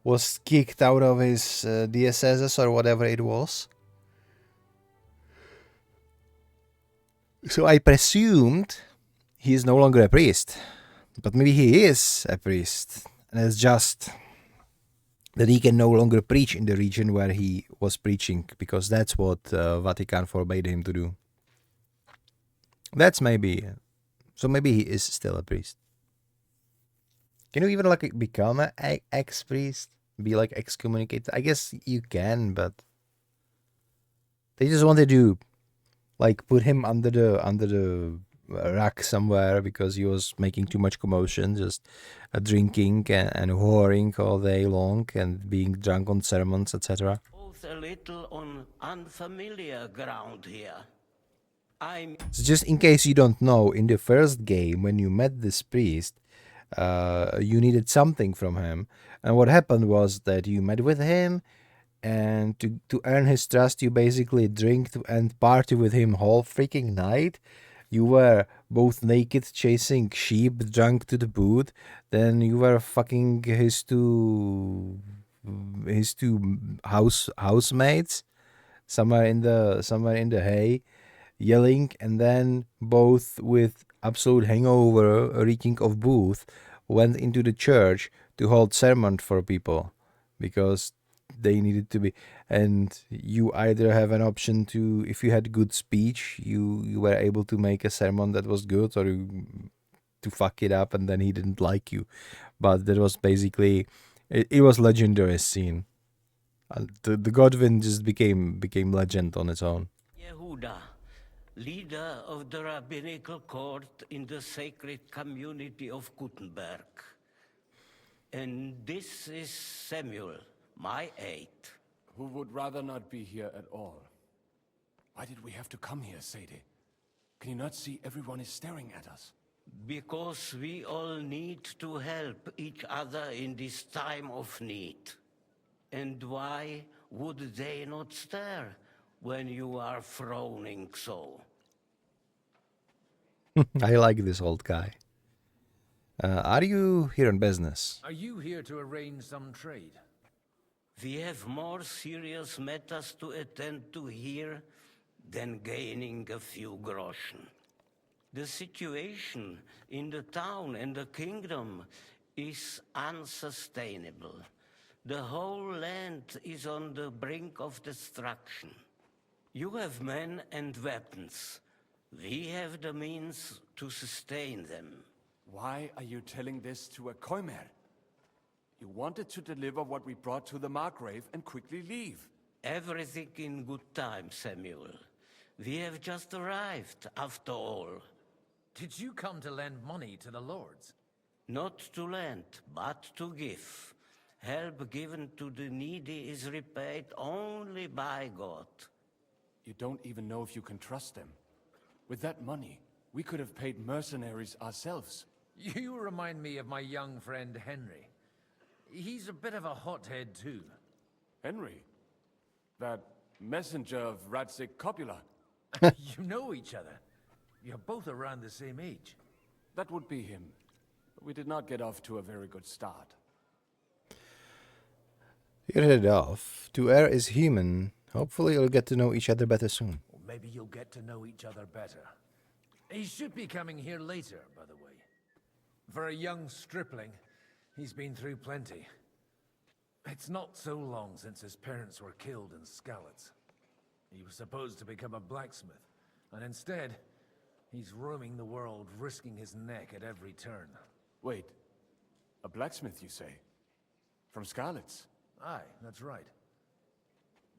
was kicked out of his DSSs or whatever it was. So I presumed he is no longer a priest. But maybe he is a priest. And it's just that he can no longer preach in the region where he was preaching, because that's what Vatican forbade him to do. That's maybe. So maybe he is still a priest. Can you even like become an ex-priest? Be like excommunicated? I guess you can, but they just wanted to like put him under the rack somewhere because he was making too much commotion, just drinking and whoring all day long and being drunk on sermons, etc. Both a little on unfamiliar ground here. So just in case you don't know, in the first game when you met this priest, you needed something from him, and what happened was that you met with him, and to earn his trust you basically drink and party with him whole freaking night. You were both naked chasing sheep, drunk to the boot. Then you were fucking his two housemates somewhere in the hay, yelling, and then both with absolute hangover, reeking of booze, went into the church to hold sermon for people because they needed to be. And you either have an option to, if you had good speech, you were able to make a sermon that was good, or to fuck it up and then he didn't like you. But that was basically it was legendary scene. The Godwin just became legend on its own. Yehuda, leader of the rabbinical court in the sacred community of Gutenberg. And this is Samuel, my aide. Who would rather not be here at all. Why did we have to come here, Sadie? Can you not see everyone is staring at us? Because we all need to help each other in this time of need. And why would they not stare when you are frowning so? I like this old guy. Are you here on business? Are you here to arrange some trade? We have more serious matters to attend to here than gaining a few groschen. The situation in the town and the kingdom is unsustainable. The whole land is on the brink of destruction. You have men and weapons. We have the means to sustain them. Why are you telling this to a Koimer? You wanted to deliver what we brought to the Margrave and quickly leave. Everything in good time, Samuel. We have just arrived, after all. Did you come to lend money to the lords? Not to lend, but to give. Help given to the needy is repaid only by God. You don't even know if you can trust them. With that money, we could have paid mercenaries ourselves. You remind me of my young friend Henry. He's a bit of a hothead too. Henry? That messenger of Radzik Copula? You know each other. You're both around the same age. That would be him. We did not get off to a very good start. You're headed off. To err is human. Hopefully you'll get to know each other better soon. Or maybe you'll get to know each other better. He should be coming here later, by the way. For a young stripling, he's been through plenty. It's not so long since his parents were killed in Skalitz. He was supposed to become a blacksmith, and instead, he's roaming the world, risking his neck at every turn. Wait, a blacksmith, you say? From Skalitz? Aye, that's right.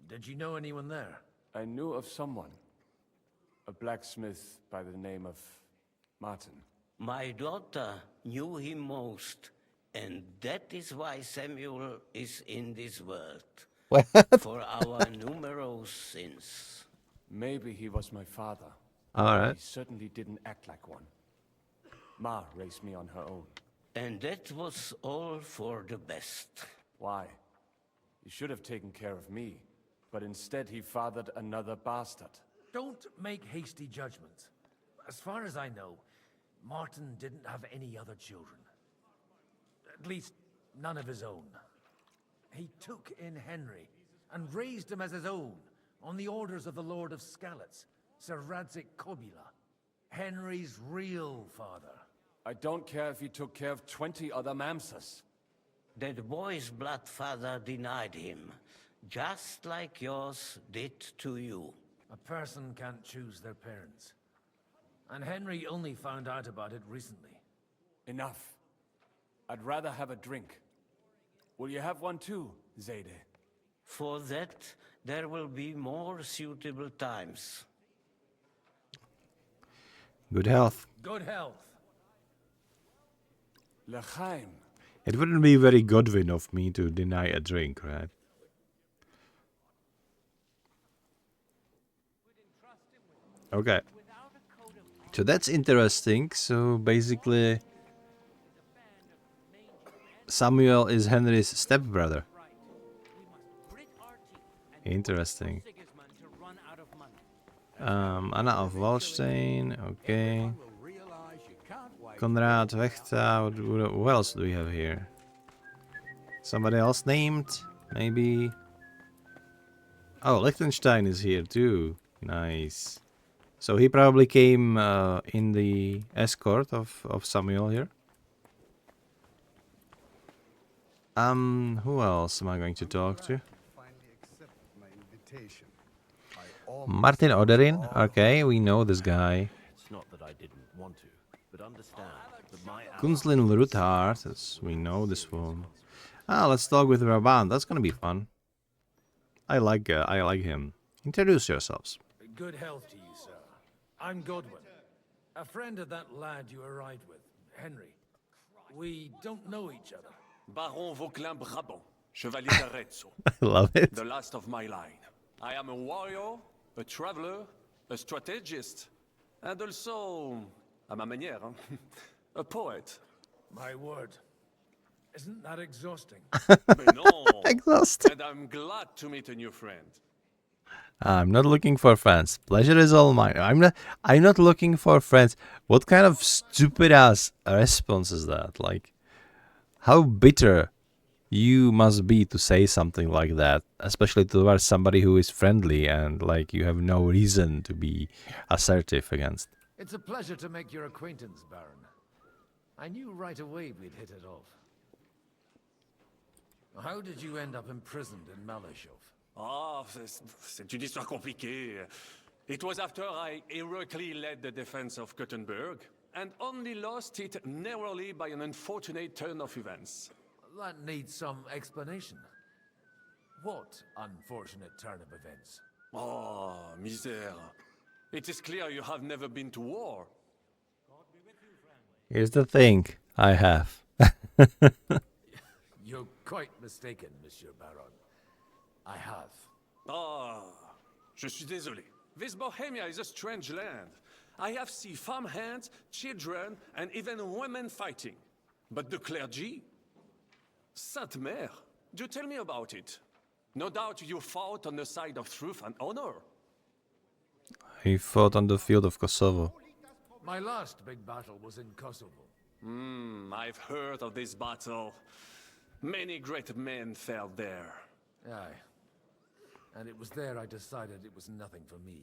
Did you know anyone there? I knew of someone. A blacksmith by the name of Martin. My daughter knew him most, and that is why Samuel is in this world. What? For our numerous sins. Maybe he was my father. Alright. He certainly didn't act like one. Ma raised me on her own. And that was all for the best. Why? He should have taken care of me, but instead he fathered another bastard. Don't make hasty judgments. As far as I know, Martin didn't have any other children. At least, none of his own. He took in Henry and raised him as his own on the orders of the Lord of Skalitz, Sir Radzik Kobula. Henry's real father. I don't care if he took care of 20 other Mamsas. That boy's bloodfather denied him, just like yours did to you. A person can't choose their parents. And Henry only found out about it recently. Enough. I'd rather have a drink. Will you have one too, Zayde? For that, there will be more suitable times. Good health. Good health. L'chaim. It wouldn't be very Godwin of me to deny a drink, right? Okay. So that's interesting. So basically, Samuel is Henry's stepbrother. Interesting. Anna of Wallstein, okay. Konrad, Vechta, what else do we have here? Somebody else named? Maybe? Oh, Liechtenstein is here too. Nice. So he probably came in the escort of Samuel here. Who else am I going to talk to? Martin Oderin. Okay, we know this guy. It's not that I didn't want to, but understand that my Gunslin Ruthard. We know this one. Let's talk with Raban. That's gonna be fun. I like him. Introduce yourselves. Good health to you, sir. I'm Godwin, a friend of that lad you arrived with, Henry. We don't know each other. Baron Vauquelin Brabant, Chevalier d'Arezzo. I love it. The last of my line. I am a warrior, a traveler, a strategist, and also, à ma manière, a poet. My word. Isn't that exhausting? Mais non. Exhausting. And I'm glad to meet a new friend. I'm not looking for friends. Pleasure is all mine. I'm not looking for friends. What kind of stupid ass response is that? Like, how bitter you must be to say something like that, especially towards somebody who is friendly and like you have no reason to be assertive against. It's a pleasure to make your acquaintance, Baron. I knew right away we'd hit it off. How did you end up imprisoned in Malashov? Ah, c'est une histoire compliquée. It was after I heroically led the defense of Gothenburg, and only lost it narrowly by an unfortunate turn of events. That needs some explanation. What unfortunate turn of events? Oh, misère. It is clear you have never been to war. Here's the thing, I have. You're quite mistaken, Monsieur Baron. I have. Ah, je suis désolé. This Bohemia is a strange land. I have seen farmhands, children, and even women fighting. But the clergy? Sainte Mère, do tell me about it. No doubt you fought on the side of truth and honor. He fought on the field of Kosovo. My last big battle was in Kosovo. I've heard of this battle. Many great men fell there. Aye. And it was there I decided it was nothing for me.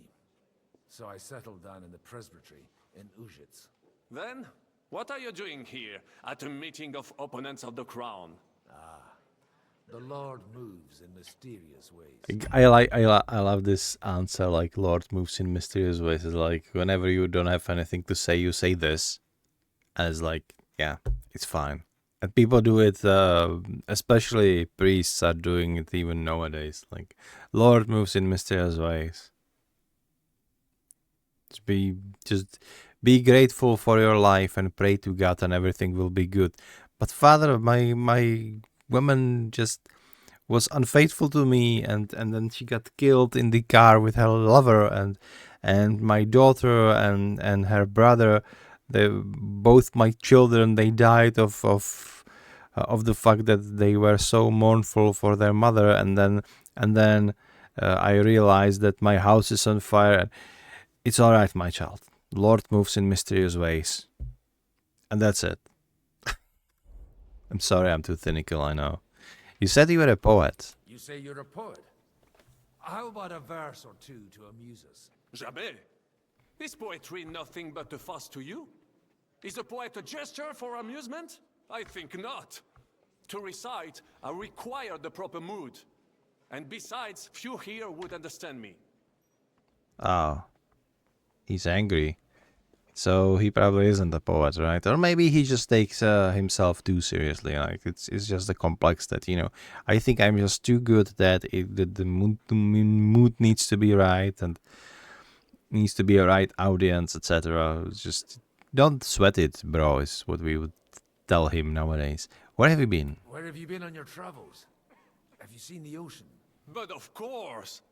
So I settled down in the presbytery in Ujits. Then, what are you doing here at a meeting of opponents of the crown? The Lord moves in mysterious ways. I love this answer, like Lord moves in mysterious ways. It's like whenever you don't have anything to say, you say this. And it's like, yeah, it's fine. And people do it, especially priests are doing it even nowadays. Like, Lord moves in mysterious ways. Just be grateful for your life and pray to God and everything will be good. But Father, my woman just was unfaithful to me and then she got killed in the car with her lover and my daughter and her brother, both my children, they died of the fact that they were so mournful for their mother and then I realized that my house is on fire. It's all right, my child. Lord moves in mysterious ways. And that's it. I'm sorry I'm too cynical, I know. You said you were a poet. You say you're a poet? How about a verse or two to amuse us? Jamais. Is poetry nothing but a fuss to you? Is a poet a gesture for amusement? I think not. To recite, I require the proper mood. And besides, few here would understand me. Oh. He's angry. So he probably isn't a poet, right? Or maybe he just takes himself too seriously. Like it's just a complex that, you know, I think I'm just too good that the mood needs to be right and needs to be a right audience, etc. Just don't sweat it, bro, is what we would tell him nowadays. Where have you been? Where have you been on your travels? Have you seen the ocean? But of course!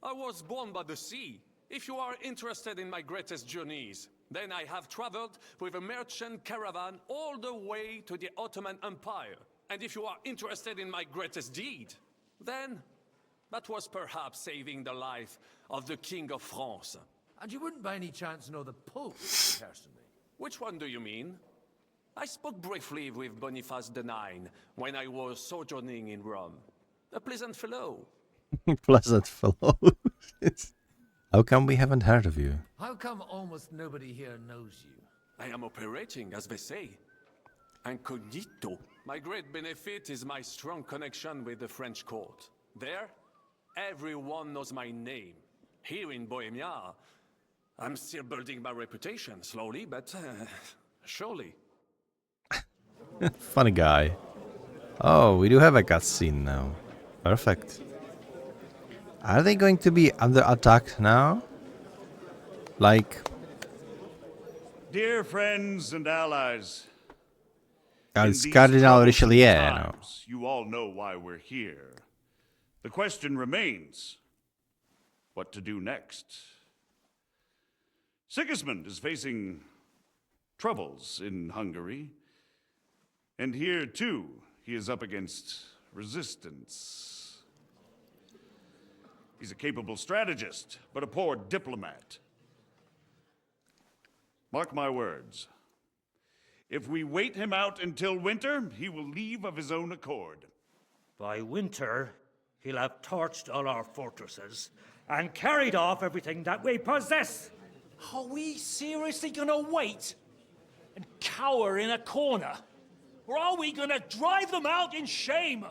I was born by the sea. If you are interested in my greatest journeys, then I have traveled with a merchant caravan all the way to the Ottoman Empire. And if you are interested in my greatest deed, then that was perhaps saving the life of the King of France. And you wouldn't by any chance know the Pope personally? Which one do you mean? I spoke briefly with Boniface IX when I was sojourning in Rome. A pleasant fellow. Pleasant fellow. How come we haven't heard of you? How come almost nobody here knows you? I am operating, as they say. Incognito. My great benefit is my strong connection with the French court. There, everyone knows my name. Here in Bohemia, I'm still building my reputation, slowly, but surely. Funny guy. Oh, we do have a cutscene now. Perfect. Are they going to be under attack now? Like... Dear friends and allies, It's Cardinal Richelieu now. you all know why we're here. The question remains, what to do next? Sigismund is facing troubles in Hungary, and here too he is up against resistance. He's a capable strategist, but a poor diplomat. Mark my words. If we wait him out until winter, he will leave of his own accord. By winter, he'll have torched all our fortresses and carried off everything that we possess. Are we seriously gonna wait and cower in a corner? Or are we gonna drive them out in shame?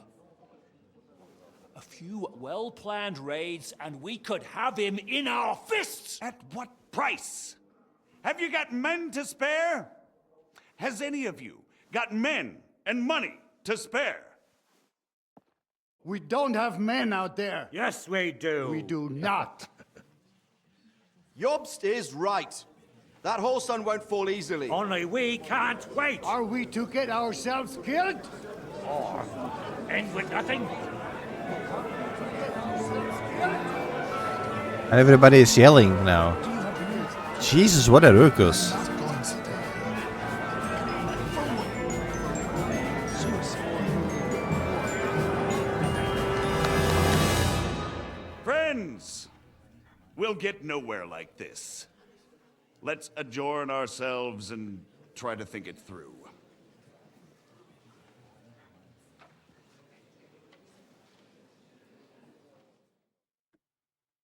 A few well-planned raids and we could have him in our fists! At what price? Have you got men to spare? Has any of you got men and money to spare? We don't have men out there. Yes, we do. We do not. Jobst is right. That whole sun won't fall easily. Only we can't wait. Are we to get ourselves killed? Or end with nothing? And everybody is yelling now. Jesus, what a ruckus. Friends, we'll get nowhere like this. Let's adjourn ourselves and try to think it through.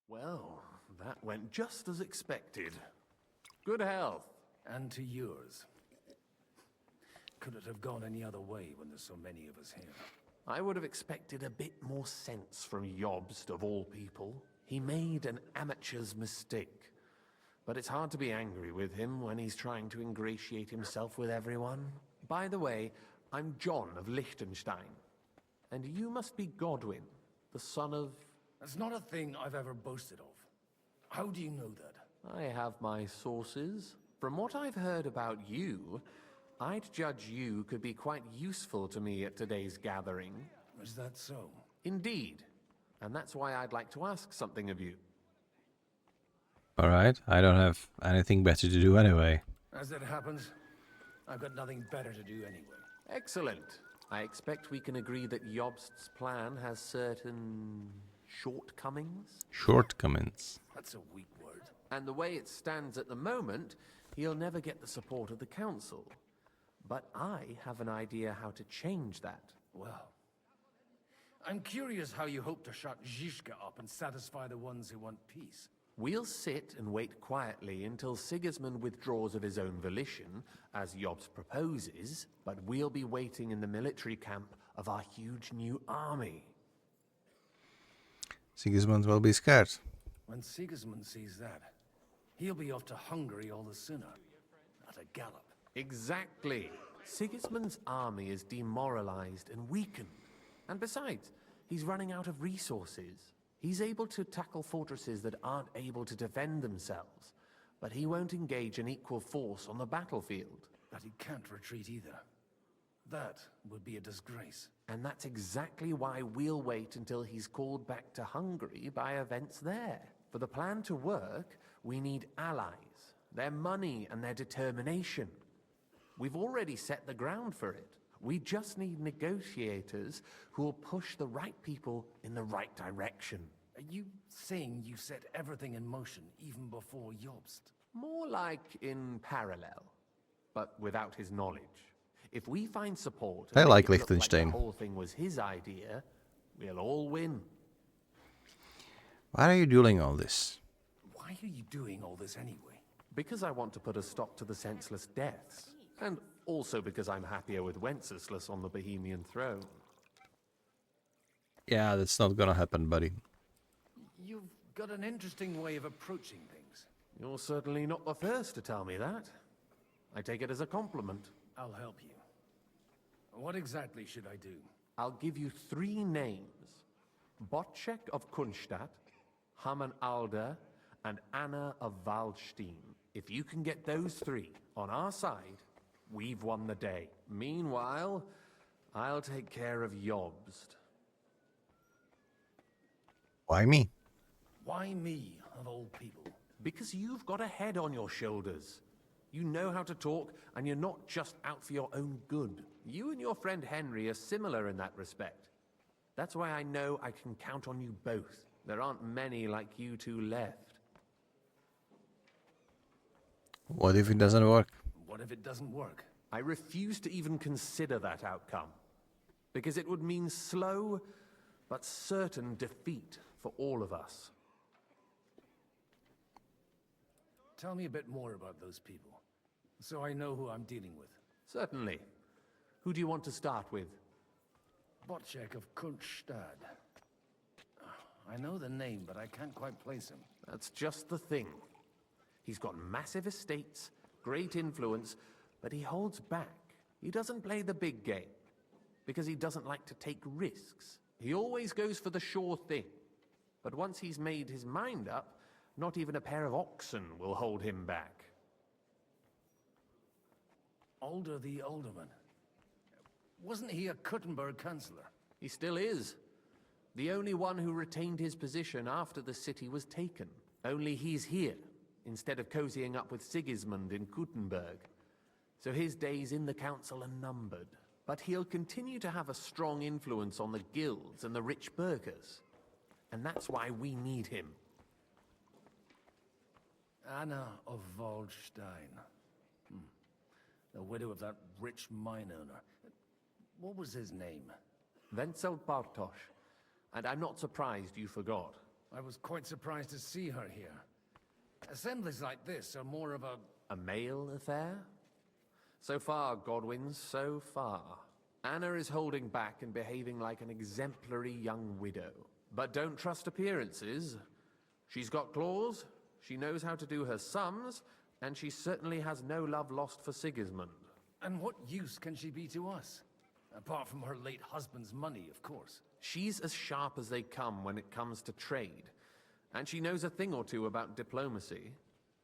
Well, that went just as expected. Good health. And to yours. Could it have gone any other way when there's so many of us here? I would have expected a bit more sense from Jobst, of all people. He made an amateur's mistake. But it's hard to be angry with him when he's trying to ingratiate himself with everyone. By the way, I'm John of Liechtenstein. And you must be Godwin, the son of... That's not a thing I've ever boasted of. How do you know that? I have my sources. From what I've heard about you, I'd judge you could be quite useful to me at today's gathering. Is that so? Indeed. And that's why I'd like to ask something of you. Alright, I don't have anything better to do anyway. As it happens, I've got nothing better to do anyway. Excellent. I expect we can agree that Jobst's plan has certain shortcomings? Shortcomings. That's a weak word. And the way it stands at the moment, he'll never get the support of the council. But I have an idea how to change that. Well, I'm curious how you hope to shut Zizka up and satisfy the ones who want peace. We'll sit and wait quietly until Sigismund withdraws of his own volition, as Jobs proposes, but we'll be waiting in the military camp of our huge new army. Sigismund will be scared. When Sigismund sees that, he'll be off to Hungary all the sooner. At a gallop. Exactly. Sigismund's army is demoralized and weakened. And besides, he's running out of resources. He's able to tackle fortresses that aren't able to defend themselves, but he won't engage an equal force on the battlefield. But he can't retreat either. That would be a disgrace. And that's exactly why we'll wait until he's called back to Hungary by events there. For the plan to work, we need allies, their money and their determination. We've already set the ground for it. We just need negotiators who will push the right people in the right direction. Are you saying you set everything in motion even before Jobst? More like in parallel, but without his knowledge. If we find support, I and like make it look Liechtenstein. Like the whole thing was his idea, we'll all win. Why are you doing all this? Why are you doing all this anyway? Because I want to put a stop to the senseless deaths. And also because I'm happier with Wenceslas on the Bohemian throne. Yeah, that's not gonna happen, buddy. You've got an interesting way of approaching things. You're certainly not the first to tell me that. I take it as a compliment. I'll help you. What exactly should I do? I'll give you 3 names. Botchek of Kunstadt, Hamann Alder, and Anna of Waldstein. If you can get those 3 on our side, we've won the day. Meanwhile, I'll take care of Jobst. Why me? Why me, of all people? Because you've got a head on your shoulders. You know how to talk, and you're not just out for your own good. You and your friend Henry are similar in that respect. That's why I know I can count on you both. There aren't many like you two left. What if it doesn't work? What if it doesn't work? I refuse to even consider that outcome, because it would mean slow but certain defeat for all of us. Tell me a bit more about those people, so I know who I'm dealing with. Certainly. Who do you want to start with? Botchek of Kunststadt. I know the name, but I can't quite place him. That's just the thing. He's got massive estates, great influence, but he holds back. He doesn't play the big game, because he doesn't like to take risks. He always goes for the sure thing. But once he's made his mind up, not even a pair of oxen will hold him back. Alder the Alderman. Wasn't he a Kuttenberg councillor? He still is. The only one who retained his position after the city was taken. Only he's here, instead of cozying up with Sigismund in Kuttenberg. So his days in the council are numbered. But he'll continue to have a strong influence on the guilds and the rich burghers. And that's why we need him. Anna of Waldstein. The widow of that rich mine owner. What was his name? Wenzel Bartosz. And I'm not surprised you forgot. I was quite surprised to see her here. Assemblies like this are more of a male affair? So far, Godwin, so far. Anna is holding back and behaving like an exemplary young widow. But don't trust appearances. She's got claws, she knows how to do her sums, and she certainly has no love lost for Sigismund. And what use can she be to us? Apart from her late husband's money, of course. She's as sharp as they come when it comes to trade. And she knows a thing or two about diplomacy.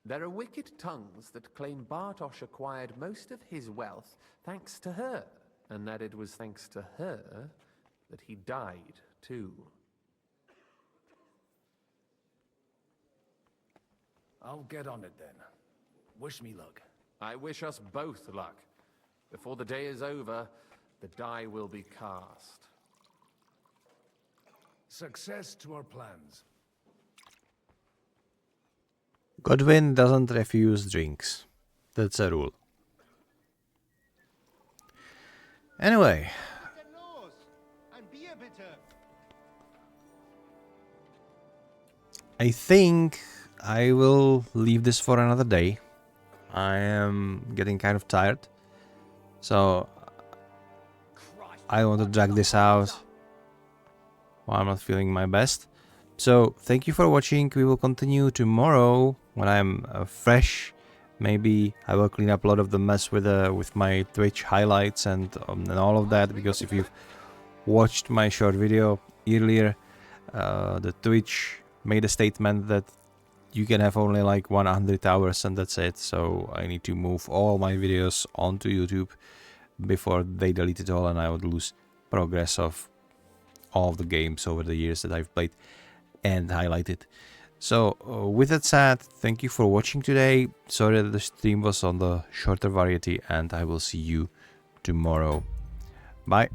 There are wicked tongues that claim Bartosz acquired most of his wealth thanks to her, and that it was thanks to her that he died, too. I'll get on it then. Wish me luck. I wish us both luck. Before the day is over, the die will be cast. Success to our plans. Godwin doesn't refuse drinks. That's a rule. Anyway. I think I will leave this for another day. I am getting kind of tired, so I want to drag this out while I'm not feeling my best. So thank you for watching. We will continue tomorrow when I'm fresh. Maybe I will clean up a lot of the mess with my Twitch highlights and all of that, because if you've watched my short video earlier, the Twitch made a statement that you can have only like 100 hours and that's it. So I need to move all my videos onto YouTube before they delete it all, and I would lose progress of all of the games over the years that I've played and highlighted. So with that said, thank you for watching today. Sorry that the stream was on the shorter variety, and I will see you tomorrow. Bye.